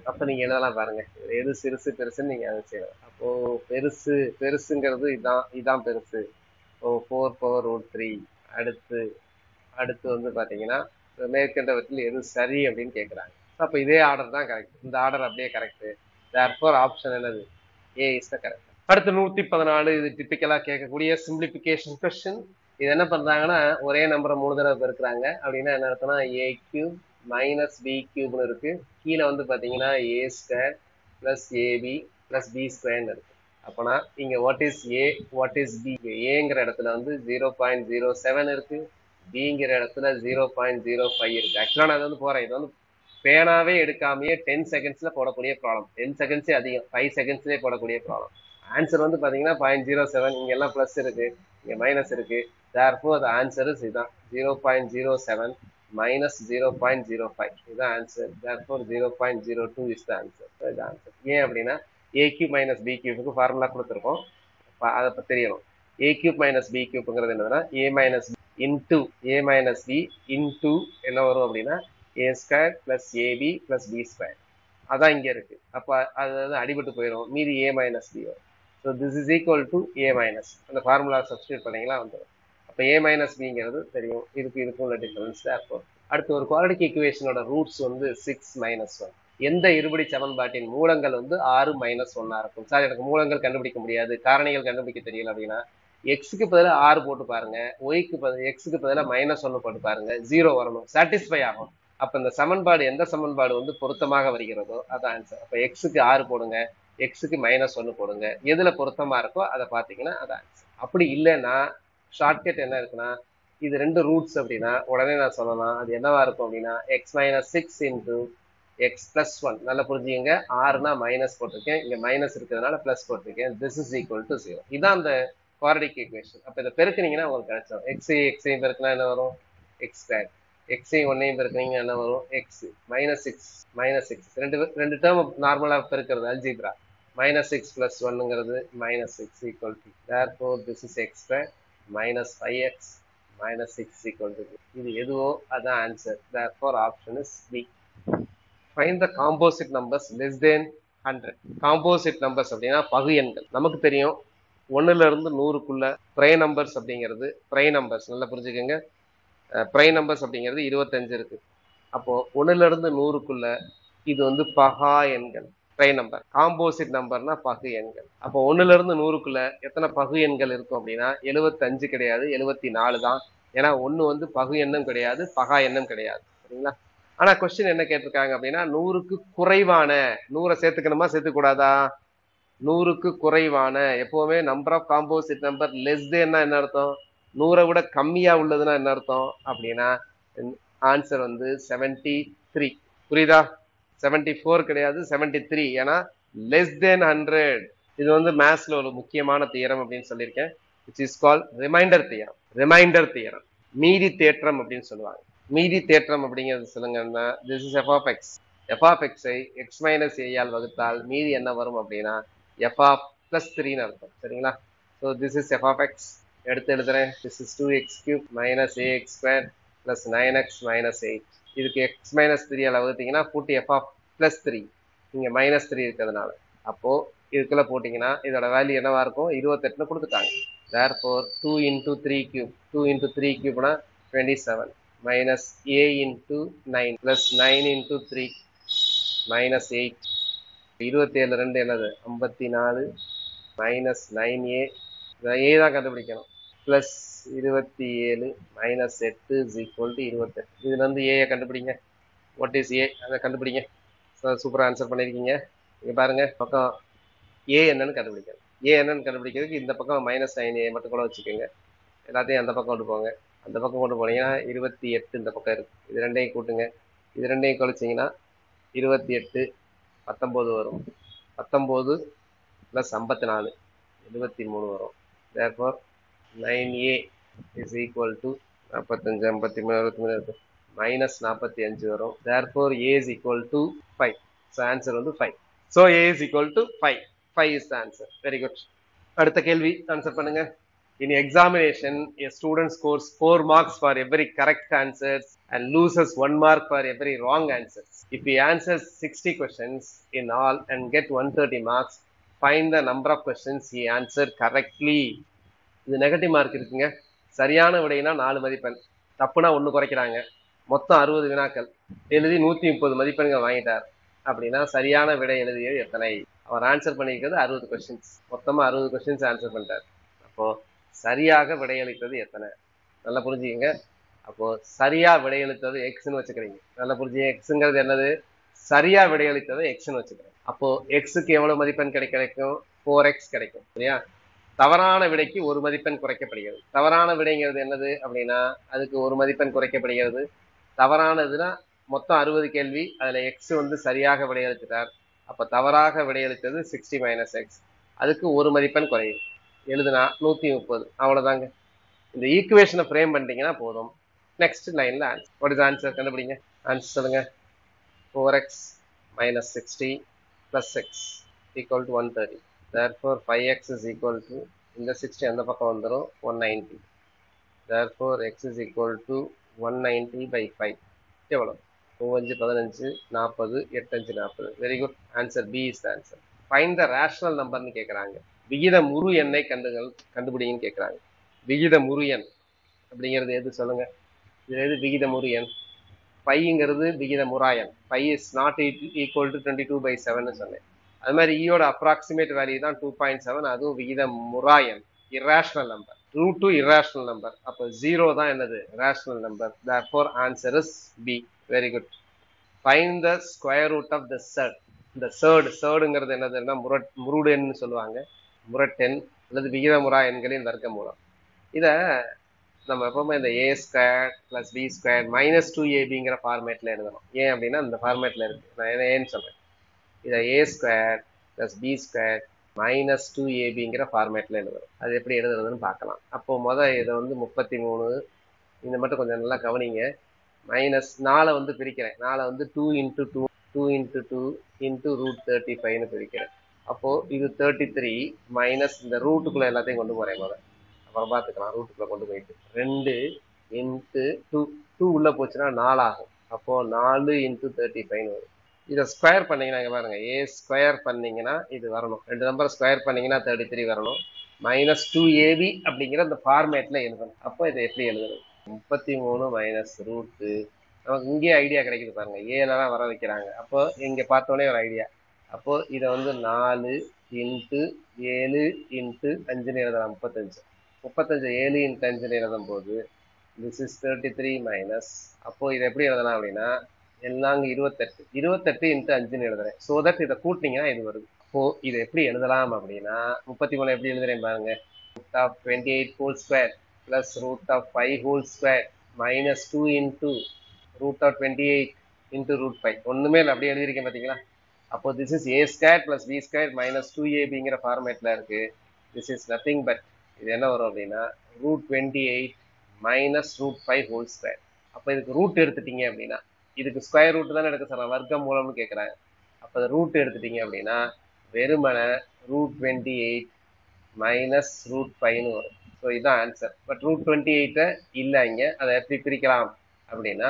அப்ப நீங்க என்னலாம் பாருங்க, எது சிறுசு பெருசுன்னு நீங்க அதை செய்யலாம். அப்போ பெருசுங்கிறது இதான் பெருசு. இப்போ 4 power root 3. அடுத்து அடுத்து வந்து பாத்தீங்கன்னா மேற்கண்டவற்றில் எது சரி அப்படின்னு கேட்கிறாங்க. அப்ப இதே ஆர்டர் தான் கரெக்ட். இந்த ஆர்டர் அப்படியே கரெக்ட். தேர்ஃபோர் ஆப்ஷன் என்னது? ஏ இஸ் த கரெக்ட். அடுத்து 114. இது டிப்பிக்கலா கேட்கக்கூடிய சிம்பிளிபிகேஷன் கொஸ்டின். இது என்ன பண்றாங்கன்னா, ஒரே நம்பரை 3 தடவை பெருக்குறாங்க. அப்படின்னா என்ன அர்த்தம்னா ஏ கியூப் மைனஸ் பி கியூப்னு இருக்கு. கீழே வந்து பாத்தீங்கன்னா a square plus ab plus b ஸ்கொயர்னு இருக்கு. அப்பனா இங்க what is a what is b? ஏங்கிற இடத்துல வந்து 0.07 இருக்கு, பிங்கிற இடத்துல 0.05 இருக்கு. ஆக்சுவலா நான் வந்து போறேன், இது வந்து பேனாவே எடுக்காமயே 10 செகண்ட்ஸ்ல போடக்கூடிய ப்ராப்ளம். 10 செகண்ட்ஸே அதிகம், 5 செகண்ட்ஸ்லேயே போடக்கூடிய ப்ராப்ளம். ஆன்சர் வந்து பாத்தீங்கன்னா 0.07. இங்க எல்லாம் பிளஸ் இருக்கு, இங்க மைனஸ் இருக்கு. தேர்ஃபோர் the answer is இதான் 0.07 மைனஸ் 0.05. இதுதான் answer. Therefore 0.02 is the answer. இது ஆன்சர். ஏன் அப்படின்னா ஏ கியூப் மைனஸ் பி கியூபுக்கு ஃபார்முலா கொடுத்துருக்கோம், அதை தெரியணும். ஏ கியூப் மைனஸ் பி கியூப்ங்கிறது என்னதுன்னா a minus into a minus b into என்ன வரும் அப்படின்னா a square plus ab plus b square. அதான் இங்க இருக்கு. அப்ப அது வந்து அடிபட்டு போயிடும், மீதி ஏ மைனஸ் பி வரும். So this is equal to a minus. அந்த ஃபார்முலா சப்ஸ்டியூட் பண்ணீங்களா வந்துடும். அப்ப ஏ மைனஸ் பிங்கிறது தெரியும். இதுக்கும் உள்ள டிஃபரன்ஸ் இருக்கும். அடுத்து ஒரு குவாட்ரடிக் ஈக்குவேஷனோட ரூட்ஸ் வந்து 6 மைனஸ் 1. எந்த இருபடி சமன்பாட்டின் மூலங்கள் வந்து 6 மைனஸ் 1 இருக்கும்? சார் எனக்கு மூலங்கள் கண்டுபிடிக்க முடியாது, காரணிகள் கண்டுபிடிக்க தெரியல அப்படின்னா எக்ஸுக்கு பதிலாக 6 போட்டு பாருங்க, எக்ஸுக்கு பதிலாக -1 போட்டு பாருங்க, 0 வரணும், சாட்டிஸ்ஃபை ஆகும். அப்ப இந்த சமன்பாடு எந்த சமன்பாடு வந்து பொருத்தமாக வருகிறதோ அதான் ஆன்சர். அப்ப எக்ஸுக்கு 6 போடுங்க, எக்ஸுக்கு -1 போடுங்க, எதுல பொருத்தமா இருக்கோ அதை பாத்தீங்கன்னா அதான் ஆன்சர். அப்படி இல்லைன்னா ஷார்ட்கட் என்ன இருக்குன்னா, இது 2 ரூட்ஸ் அப்படின்னா உடனே நான் சொல்லலாம் அது என்னவா இருக்கும் அப்படின்னா x-6 இன்டூ எக்ஸ் பிளஸ் 1. நல்லா புரிஞ்சுங்க, ஆறுனா மைனஸ் போட்டிருக்கேன், இங்க மைனஸ் இருக்கிறதுனால பிளஸ் போட்டிருக்கேன். This is equal to 0. இதான் அந்த குவாட்ரடிக் ஈக்குவேஷன். அப்ப இதை பெருக்குனீங்கன்னா உங்களுக்கு கிடைச்சிடும். எக்ஸையும் பெருக்கினா என்ன வரும்? X square. எக்ஸையும் 1ஐயும் பெருக்குனீங்கன்னா என்ன வரும்? எக்ஸ் மைனஸ் 6 ரெண்டு டேர்ம் நார்மலா பெருக்கிறது அல்ஜிப்ரா. -6 + 1ங்கிறது -6 equal to, therefore this is x square minus 5x minus 6 equal to 2. இது எதுவோ அதான் answer. therefore option is B. Find the composite numbers less than 100. composite numbers அப்படின்னா பகு எண்கள். நமக்கு தெரியும் 1ல இருந்து 100க்குள்ள ப்ரை நம்பர்ஸ் அப்படிங்கிறது ப்ரை நம்பர்ஸ். நல்லா புரிஞ்சுக்கோங்க, ப்ரை நம்பர்ஸ் அப்படிங்கிறது 25 இருக்கு. அப்போ 1ல இருந்து 100க்குள்ள இது வந்து பகா எண்கள், ப்ரை நம்பர். காம்போசிட் நம்பர்னா பகு எண்கள். அப்போ 1ல இருந்து 100க்குள்ள எத்தனை பகு எண்கள் இருக்கும் அப்படின்னா 75 கிடையாது, 74 தான். ஏன்னா 1 வந்து பகு எண்ணும் கிடையாது, பகா எண்ணும் கிடையாது. சரிங்களா? ஆனா கொஸ்டின் என்ன கேட்டிருக்காங்க அப்படின்னா 100க்கு குறைவான, 100 சேர்த்துக்கணுமா சேர்த்துக்க கூடாதா? 100க்கு குறைவான, எப்பவுமே number of composite number less தேன்னா என்ன அர்த்தம்? 100 விட கம்மியா உள்ளதுன்னா என்ன அர்த்தம் அப்படின்னா ஆன்சர் வந்து 73. புரியுதா? 74 கிடையாது, 73. ஏன்னா லெஸ் தேன் 100. இது வந்து மேத்ஸ்ல ஒரு முக்கியமான தியரம் அப்படின்னு சொல்லியிருக்கேன், which is called remainder theorem. Remainder theorem, மீதி தேற்றம் அப்படின்னு சொல்லுவாங்க. மீதி தேற்றம் அப்படிங்கிறது சொல்லுங்கன்னா this is f of x. f of x I x minus a all வகுத்தால் மீதி என்ன வரும் அப்படின்னா f of plus 3ன்னு அர்த்தம். சரிங்களா? so this is f of x. எடுத்து எழுதுறேன். this is 2x³ minus ax squared plus 9x minus 8. இதுக்கு x minus 3 ஆல் வகுத்தீங்கன்னா கூட்டி f of plus 3. இங்க -3 இருக்கிறதுனால அப்போ இதுக்குள்ள போட்டீங்கன்னா இதோட வேல்யூ என்னவா இருக்கும்? 28ன்னு கொடுத்துட்டாங்க. therefore 2 into 3³ 2 into 3³ 27 minus a into 9 plus 9 into 3 minus 8. 27 2 என்னது? 54 minus 9a, a தான் கண்டுபிடிக்கணும், plus 27 minus 8 is equal to 28. இதுல இருந்து a கண்டுபிடிங்க. what is a? அதை கண்டுபிடிங்க. சூப்பரா ஆன்சர் பண்ணிருக்கீங்க. இங்க பாருங்க, பக்கம் a என்னன்னு கண்டுபிடிக்கணும். a என்னன்னு கண்டுபிடிக்கிறதுக்கு இந்த பக்கம் -9a மட்டும் கூட வச்சுக்கோங்க. எல்லாத்தையும் அந்த பக்கம் கொண்டு போங்க. அந்த பக்கம் கொண்டு போனீங்கன்னா 28 இந்த பக்கம் இருக்கு. இது ரெண்டையும் கூட்டுங்க. இது ரெண்டையும் கழிச்சிங்கன்னா 28 19 வரும். 19 plus 54 73 வரும். therefore 9a is equal to 45 53 63 minus 45 வரும். therefore a is equal to 5. so answer வந்து 5. so a is equal to 5. 5 is the answer. very good. அடுத்த கேள்வி ஆன்சர் பண்ணுங்க. In examination, a student scores 4 marks for every correct answers and loses 1 mark for every wrong answers. If he answers 60 questions in all and get 130 marks, find the number of questions he answered correctly. இது negative mark இருக்குங்க. சரியான விடைனா 4 மதிப்பெண், தப்புனா 1 குறைக்கிறாங்க. மொத்தம் 60 வினாக்கள் எழுதி 130 மதிப்பெண்கள் வாங்கிட்டார் அப்படின்னா சரியான விடை எழுதியது எத்தனை? அவர் ஆன்சர் பண்ணியிருக்கிறது 60 கொஸ்டின்ஸ், மொத்தமா 60 கொஸ்டின்ஸ் ஆன்சர் பண்ணிட்டார். அப்போ சரியாக விடையளித்தது எத்தனை? நல்லா புரிஞ்சுக்கங்க. அப்போ சரியா விடையளித்தது எக்ஸ்ன்னு வச்சுக்கிறீங்க. நல்லா புரிஞ்சுங்க. எக்ஸுங்கிறது என்னது? சரியா விடையளித்தது எக்ஸ்ன்னு வச்சுக்கிறேன். அப்போ எக்ஸுக்கு எவ்வளவு மதிப்பெண் கிடைக்கும்? 4x கிடைக்கும். சரியா? தவறான விடைக்கு 1 மதிப்பெண் குறைக்கப்படுகிறது. தவறான விடைங்கிறது என்னது அப்படின்னா அதுக்கு 1 மதிப்பெண் குறைக்கப்படுகிறது. தவறானதுன்னா மொத்தம் 60 கேள்வி, அதுல எக்ஸ் வந்து சரியாக விடையளித்தார். அப்ப தவறாக விடையளித்தது 60 - x, அதுக்கு 1 மதிப்பெண் குறையும். எழுதுனா 130. அவ்வளவுதாங்க. இந்த ஈக்குவேஷனை ஃப்ரேம் பண்ணிட்டீங்கன்னா போதும். நெக்ஸ்ட் லைன்ல ஆன்சர். What is answer? கண்டுபிடிங்க. ஆன்சர் சொல்லுங்க. 4x - 60 + x equal to 130. therefore 5x is equal to, இந்த 60 அந்த பக்கம் வந்துடும், 190. therefore x is equal to 190 by 5. எவ்வளவு? 5 15 40 8 5 40. Very good. Answer b is the answer. Find the rational நம்பர்னு கேட்குறாங்க. விகிதமுறு எண்ணை கண்டுபிடிங்கன்னு கேட்குறாங்க. விகிதமுறு எண் அப்படிங்கிறது எது சொல்லுங்க? இது எது விகிதமுறு எண்? பைங்கிறது விகிதமுறா எண். Pi is not equal to 22/7 சொன்னேன். அது மாதிரி ஈயோட அப்ராக்சிமேட் வேல்யூ தான் 2.7. அதுவும் விகிதமுறா எண், irrational number. Root 2 irrational number. அப்போ 0 தான் என்னது? Rational number. therefore answer is B. very good. find the square root of the third. இந்த தேர்டுங்கிறது என்னதுன்னா முருடென்னு சொல்லுவாங்க. முரட்டெண் அல்லது விகிதமுறா எண்களின் வர்க்க மூலம். இத நம்ம எப்பவுமே இந்த a² + b² - 2ab ஃபார்மேட்ல எழுதணும். ஏன் அப்படின்னா இந்த ஃபார்மேட்ல இருக்கு. நான் ஏன்னு சொல்றேன். இதை a² + b² - 2ab ஃபார்மேட்ல எழுதணும். அது எப்படி எழுதுறதுன்னு பார்க்கலாம். அப்போ இதை வந்து 33, இந்த மட்டும் கொஞ்சம் நல்லா கவனிங்க. -4 வந்து பிரிக்கிறேன். 4 வந்து 2 × 2 2 × 2 × √35 பிரிக்கிறேன். அப்போ இது 33 மைனஸ் இந்த ரூட்டுக்குள்ள எல்லாத்தையும் கொண்டு போறேன். அப்புறம் பார்த்துக்கலாம். ரூட்டுக்குள்ள கொண்டு போயிட்டு 2 × 2 2 உள்ள போச்சுன்னா 4 ஆகும். அப்போ 4 × 35 வரும். இதை ஸ்கொயர் பண்ணீங்கன்னா இங்க பாருங்க, a² பண்ணீங்கன்னா இது வரணும். 2 நம்பர் ஸ்கொயர் பண்ணீங்கன்னா 33 வரணும். -2ab அப்படிங்கிற அந்த ஃபார்மேட்ல எழுதணும். அப்போ இதை எப்படி எழுதணும்? 33 மைனஸ் ரூட்டு, நமக்கு இங்கே ஐடியா கிடைக்குது பாருங்க. ஏலாம் வர வைக்கிறாங்க. அப்போ இங்க பார்த்தோன்னே ஒரு ஐடியா. அப்போ இதை வந்து 4 × 7 × 5 எழுதலாம். 35 7 × 5 எழுதும் போது this is 33 மைனஸ், அப்போ இதை எப்படி எழுதலாம் அப்படின்னா எல்லாம் 28 × 5 எழுதுறேன். ஸோ தட் இதை கூட்டினீங்கன்னா இது வருது. அப்போ இதை எப்படி எழுதலாம் அப்படின்னா 33 எப்படி எழுதுறேன் பாருங்க. √28² plus √5² minus 2 into √28 into √5. ஒண்ணுமே இல்லை, அப்படியே எழுதியிருக்கேன் பார்த்தீங்களா? அப்போ this is a² plus b² minus 2ab ஃபார்மேட்ல இருக்கு. this is nothing but இது என்ன வரும் அப்படின்னா √28 minus √5². அப்போ இதுக்கு ரூட் எடுத்துட்டீங்க அப்படின்னா, இதுக்கு ஸ்கொயர் ரூட் தானே எடுக்க சொல்றாங்க, வர்க்க மூலம்னு கேட்குறாங்க. அப்போ ரூட் எடுத்துட்டீங்க அப்படின்னா வெறுமனை √28 minus √5ன்னு வரும். ஸோ இதுதான் ஆன்சர். பட் √28 இல்லை இங்க. அதை எப்படி பிரிக்கலாம் அப்படின்னா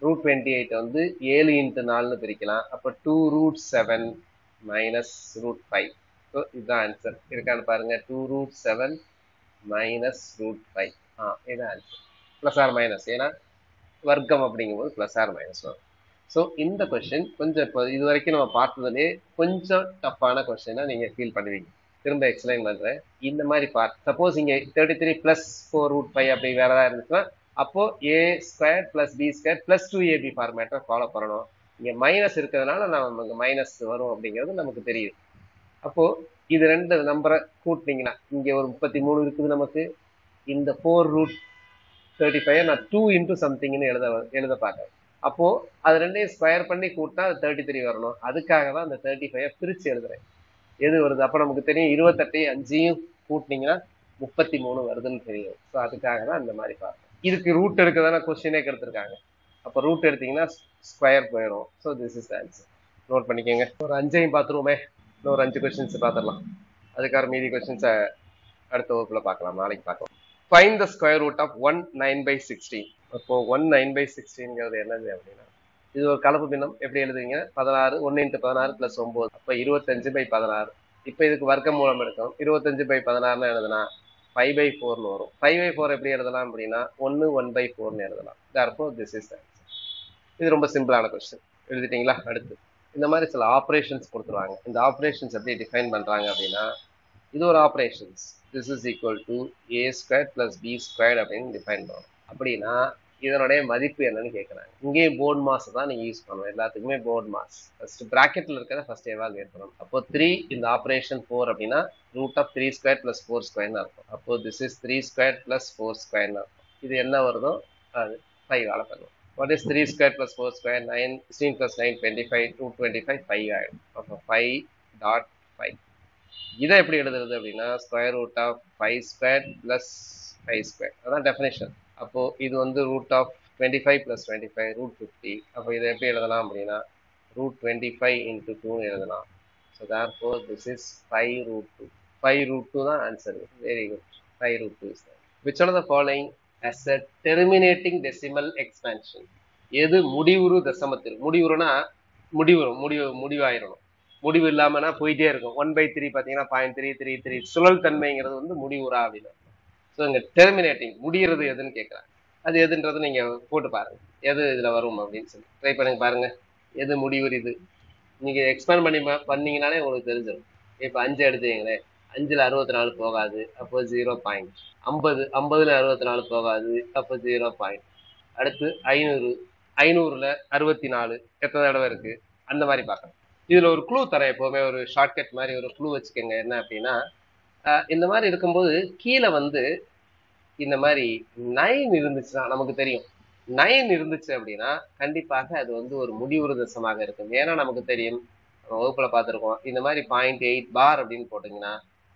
√28 வந்து 7 × 4ன்னு பிரிக்கலாம். அப்போ 2√7 minus √5. ஸோ இதுதான் ஆன்சர். இருக்கான்னு பாருங்க. 2√7 minus √5. இதுதான் ஆன்சர். பிளஸ் ஆர் மைனஸ், ஏன்னா வர்க்கம் அப்படிங்கும்போது பிளஸ் ஆர் மைனஸ் வரும். ஸோ இந்த கொஸ்டின் கொஞ்சம் இப்போ இது வரைக்கும் நம்ம பார்த்ததுலேயே கொஞ்சம் டஃப்பான கொஸ்டினா நீங்க ஃபீல் பண்ணுவீங்க. திரும்ப எக்ஸ்பிளைன் பண்றேன். இந்த மாதிரி பார்ட் சப்போஸ் இங்க 33 + 4√5 அப்படி வேற ஏதாவது இருந்துச்சுன்னா அப்போ a² + b² + 2ab ஃபார்மேட்டை ஃபாலோ பண்ணணும். இங்க மைனஸ் இருக்கிறதுனால நமக்கு மைனஸ் வரும் அப்படிங்கிறது நமக்கு தெரியுது. அப்போ இது 2 நம்பரை கூட்டினீங்கன்னா இங்க ஒரு 33 இருக்குது நமக்கு. இந்த 4√35 நான் 2 × சம்திங்னு எழுத பார்த்தேன். அப்போ அது ரெண்டையும் ஸ்கொயர் பண்ணி கூட்டினா அது 33 வரணும். அதுக்காக தான் அந்த 35 பிரிச்சு எழுதுறேன். எது வருது? அப்ப நமக்கு தெரியும் 28 5 கூட்டினீங்கன்னா 33 வருதுன்னு தெரியும். ஸோ அதுக்காக தான் இந்த மாதிரி பார்க்கணும். இதுக்கு ரூட் எடுக்கதான கொஸ்டினே கொடுத்துருக்காங்க. அப்போ ரூட் எடுத்தீங்கன்னா ஸ்கொயர் போயிடும். So this is answer. Note பண்ணிக்கோங்க. ஒரு 5ஐயும் பார்த்துருவோமே. இன்னொரு 5 கொஸ்டின்ஸ் பார்த்துடலாம். அதுக்காக மீதி கொஸ்டின்ஸை அடுத்த வகுப்புல பார்க்கலாம். நாளைக்கு பார்க்கலாம். Find the square root of 1 9/16. அப்போ 1 9/16 என்னது அப்படின்னா, இது ஒரு கலப்பு பின்னம். எப்படி எழுதுவீங்க? 16 1 × 16 + 9. அப்ப 25/16. இப்ப இதுக்கு வர்க்க மூலம் எடுக்கும். 25/16 எழுதுனா 5/4 வரும். 5/4 எப்படி எழுதலாம் அப்படின்னா 1 1/4 எழுதலாம். therefore this is the answer. இது ரொம்ப சிம்பிளான கொஸ்டின். எழுதிட்டீங்களா? அடுத்து இந்த மாதிரி சில ஆப்ரேஷன்ஸ் கொடுத்துருவாங்க. இந்த ஆப்ரேஷன்ஸ் எப்படி டிஃபைன் பண்றாங்க அப்படின்னா, இது ஒரு operations. This is equal to a² + b² அப்படின்னு டிஃபைன் பண்ணுவோம். அப்படின்னா இதனுடைய மதிப்பு என்னன்னு கேட்கறாங்க. இங்கேயும் போர்ட் மாஸ் தான் நீங்க யூஸ் பண்ணணும். எல்லாத்துக்குமே போர்ட் மாஸ். ஃபர்ஸ்ட் பிராக்கெட்ல இருக்கிறத ஃபர்ஸ்ட் எவாலுவேட் பண்ணணும். அப்போ 3 இந்த ஆப்ரேஷன் 4 அப்படின்னா √3² + 4² இருக்கும். அப்போ திஸ் இஸ் 3² + 4² இருக்கும். இது என்ன வருதோ அது 5 ஆல பண்ணுவோம். What is 3² + 4²? 9 16 + 9 25 225 5 ஆயிடும். அப்போ 5.5. இதை எப்படி எழுதுறது அப்படின்னா √5² + 5². அதான் டெஃபினேஷன். அப்போ இது வந்து √25 + 25 √50. அப்போ இதை எப்படி எழுதலாம் அப்படின்னா √25 × 2 எழுதலாம். So therefore this is 5√2. 5√2 தான் answer. Very good. 5√2 is that. Which one of the following as a terminating decimal expansion? எது முடிவுறு தசமத்தில்? முடிவுறுனா முடிவாயிரணும். முடிவு இல்லாமனா போயிட்டே இருக்கும். 1/3 பார்த்தீங்கன்னா 0.333. சுழல் தன்மைங்கிறது வந்து முடிவுறா அப்படின்னு. ஸோ இங்க டெர்மினேட்டிங் முடிகிறது எதுன்னு கேட்குறாங்க. அது எதுன்றது நீங்க போட்டு பாருங்க. எது இதுல வரும் அப்படின்னு சொல்லி ட்ரை பண்ணுங்க பாருங்க. எது முடிவுறுது? நீங்க எக்ஸ்பேண்ட் பண்ணீங்கன்னாலே உங்களுக்கு தெரிஞ்சிடும். இப்போ 5 எடுத்தீங்களே, 5ல் 64 போகாது, அப்போ 0 பாயிண்ட். 50ல் 64 போகாது, அப்போ 0 பாயிண்ட். அடுத்து 500ல் 64 எத்தனை தடவை இருக்கு அந்த மாதிரி பார்க்கணும். இதுல ஒரு க்ளூ தரேன். எப்பவுமே ஒரு ஷார்ட்கட் மாதிரி ஒரு க்ளூ வச்சுக்கோங்க. என்ன அப்படின்னா, இந்த மாதிரி இருக்கும்போது கீழே வந்து இந்த மாதிரி 9 இருந்துச்சுன்னா நமக்கு தெரியும். 9 இருந்துச்சு அப்படின்னா கண்டிப்பாக அது வந்து ஒரு முடிவுறு தசமாக இருக்கும். ஏன்னா நமக்கு தெரியும், வகுப்புல பார்த்துருக்கோம், இந்த மாதிரி 0.8 பார் அப்படின்னு போட்டீங்கன்னா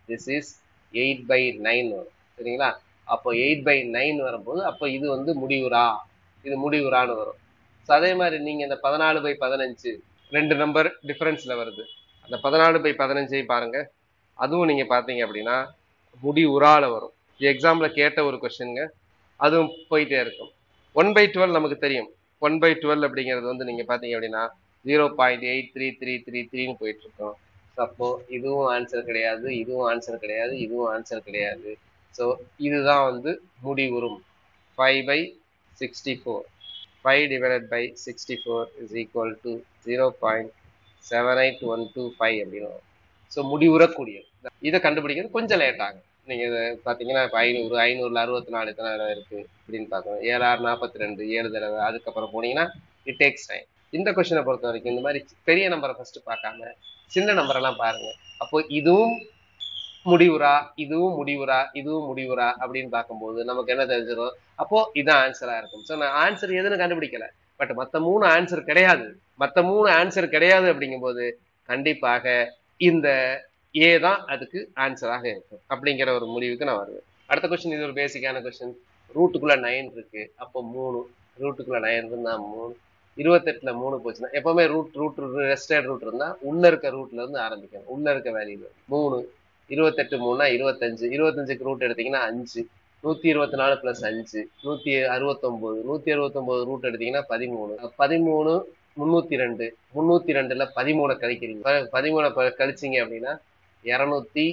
திஸ் இஸ் 8/9 வரும். சரிங்களா? அப்போ 8/9 வரும்போது அப்போ இது வந்து முடிவுறா, இது முடிவுறான்னு வரும். ஸோ அதே மாதிரி நீங்க இந்த 14/15 2 நம்பர் டிஃபரன்ஸ்ல வருது. அந்த 14/15 பாருங்க. அதுவும் நீங்க பாத்தீங்க அப்படின்னா முடிவுறால வரும். எக்ஸாம்ல கேட்ட ஒரு கொஸ்டின்ங்க. அதுவும் போயிட்டே இருக்கும். 1/12 நமக்கு தெரியும். 1/12 அப்படிங்கிறது வந்து நீங்க பாத்தீங்க அப்படின்னா 0.83333 போயிட்டு இருக்கோம். அப்போ இதுவும் ஆன்சர் கிடையாது, இதுவும் ஆன்சர் கிடையாது, இதுவும் ஆன்சர் கிடையாது. ஸோ இதுதான் வந்து முடிவுறும். 5/64. 5/64 is equal to 0.78125 அப்படின்னு. ஸோ முடிவுறக்கூடிய இதை கண்டுபிடிக்கிறது கொஞ்சம் லேட் ஆகும். நீங்க இதை பாத்தீங்கன்னா 500ல் 64 எத்தனை தடவை இருக்கு அப்படின்னு பார்க்கணும். 7 6 42 7 தடவை. அதுக்கப்புறம் போனீங்கன்னா இட் டேக்ஸ் டைம். இந்த கொஸ்டினை பொறுத்த வரைக்கும் இந்த மாதிரி பெரிய நம்பரை ஃபர்ஸ்ட் பார்க்காம சின்ன நம்பர் எல்லாம் பாருங்க. அப்போ இதுவும் முடிவுறா, இதுவும் முடிவுறா, இதுவும் முடிவுறா அப்படின்னு பார்க்கும்போது நமக்கு என்ன தெரிஞ்சிடும்? அப்போ இதான் ஆன்சரா இருக்கும். ஸோ நான் ஆன்சர் எதுன்னு கண்டுபிடிக்கல, பட் மற்ற 3 ஆன்சர் கிடையாது. மற்ற 3 ஆன்சர் கிடையாது அப்படிங்கும்போது கண்டிப்பாக இந்த ஏ தான் அதுக்கு ஆன்சராக இருக்கும் அப்படிங்கிற ஒரு முடிவுக்கு நான் வருவேன். அடுத்த கொஸ்டின், இது ஒரு பேசிக்கான கொஸ்டின். ரூட்டுக்குள்ள 9 இருக்கு. அப்போ 3 ரூட்டுக்குள்ள 9 இருந்தா 3. 28ல் 3 போச்சுன்னா எப்பவுமே ரூட் ரெஸ்டட் ரூட் இருந்தா உள்ள இருக்க ரூட்ல இருந்து ஆரம்பிக்கணும். உள்ள இருக்க வேல்யூ 3. 28 3னா 25. 25க்கு ரூட் எடுத்தீங்கன்னா 5. 124 + 5 169. 169 ரூட் எடுத்தீங்கன்னா 13. 13 302. 302ல 13 கழிக்கிறீங்க. 13 கழிச்சிங்க அப்படின்னா 289.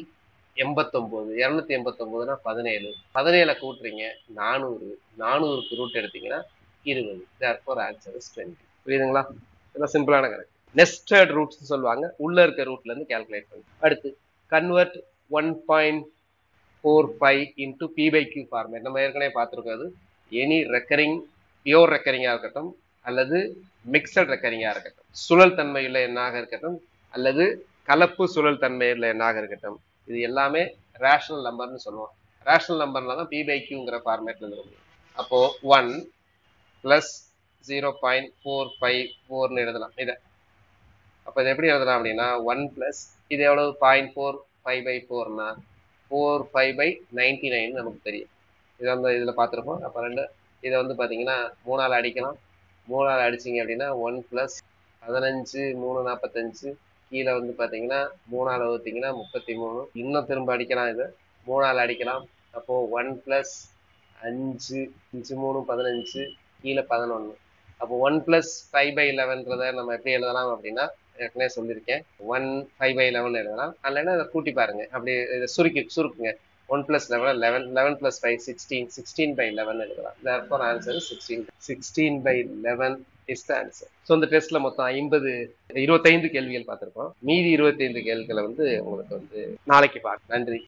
289னா 17. 17 கூட்டுறீங்க 400. 400க்கு ரூட் எடுத்தீங்கன்னா 20. therefore answer is 20. புரியுதுங்களா? இதெல்லாம் சிம்பிளான கணக்கு. நெஸ்டட் ரூட்ஸ் சொல்லுவாங்க. உள்ள இருக்க ரூட்ல இருந்து கால்குலேட் பண்ணுங்க. அடுத்து கன்வெர்ட் 1.45 into p/q ஃபார்மேட். நம்ம ஏற்கனவே பார்த்துருக்கோம். எனி ரெக்கரிங், பியோர் ரெக்கரிங்கா இருக்கட்டும் அல்லது மிக்சட் ரெக்கரிங்கா இருக்கட்டும், சுழல் தன்மையுள்ள எண்ணாக இருக்கட்டும் அல்லது கலப்பு சுழல் தன்மையுள்ள எண்ணாக இருக்கட்டும், இது எல்லாமே ரேஷனல் நம்பர்னு சொல்லுவோம். ரேஷனல் நம்பர்ல தான் p/qங்கிற ஃபார்மேட்ல எழுத முடியும். அப்போ 1 + 0.454 எழுதலாம் இதை. அப்ப இது எப்படி எழுதலாம் அப்படின்னா 1 + இது எவ்வளவு 0.45/4னா 4/5/99 நமக்கு தெரியும். இதை வந்து இதுல பார்த்துருப்போம். அப்போ ரெண்டு இதை வந்து பார்த்தீங்கன்னா 3ஆல் அடிக்கலாம். 3ஆல் அடிச்சிங்க அப்படின்னா 1 + 15 3 45 கீழே வந்து பார்த்தீங்கன்னா 3ஆல் வகுத்தீங்கன்னா 33. இன்னும் திரும்ப அடிக்கலாம். இது 3ஆல் அடிக்கலாம். அப்போ 1 + 5 5 3 15 கீழே 11. அப்போ 1 + 5/11 நம்ம எப்படி எழுதலாம் அப்படின்னா ஏற்கனவே சொல்லியிருக்கேன். 1 5/11 எழுதலாம். இல்லைன்னா அதை கூட்டி பாருங்க. அப்படி இதை சுருக்குங்க. 1 + 11 11 11 + 5 16 16/11 எழுதலாம். therefore answer is 16/11 is the answer. So இந்த டெஸ்ட்ல மொத்தம் 25 கேள்விகள் பார்த்திருக்கோம். மீதி 25 கேள்விகளை வந்து உங்களுக்கு வந்து நாளைக்கு பார்க்கலாம். நன்றி.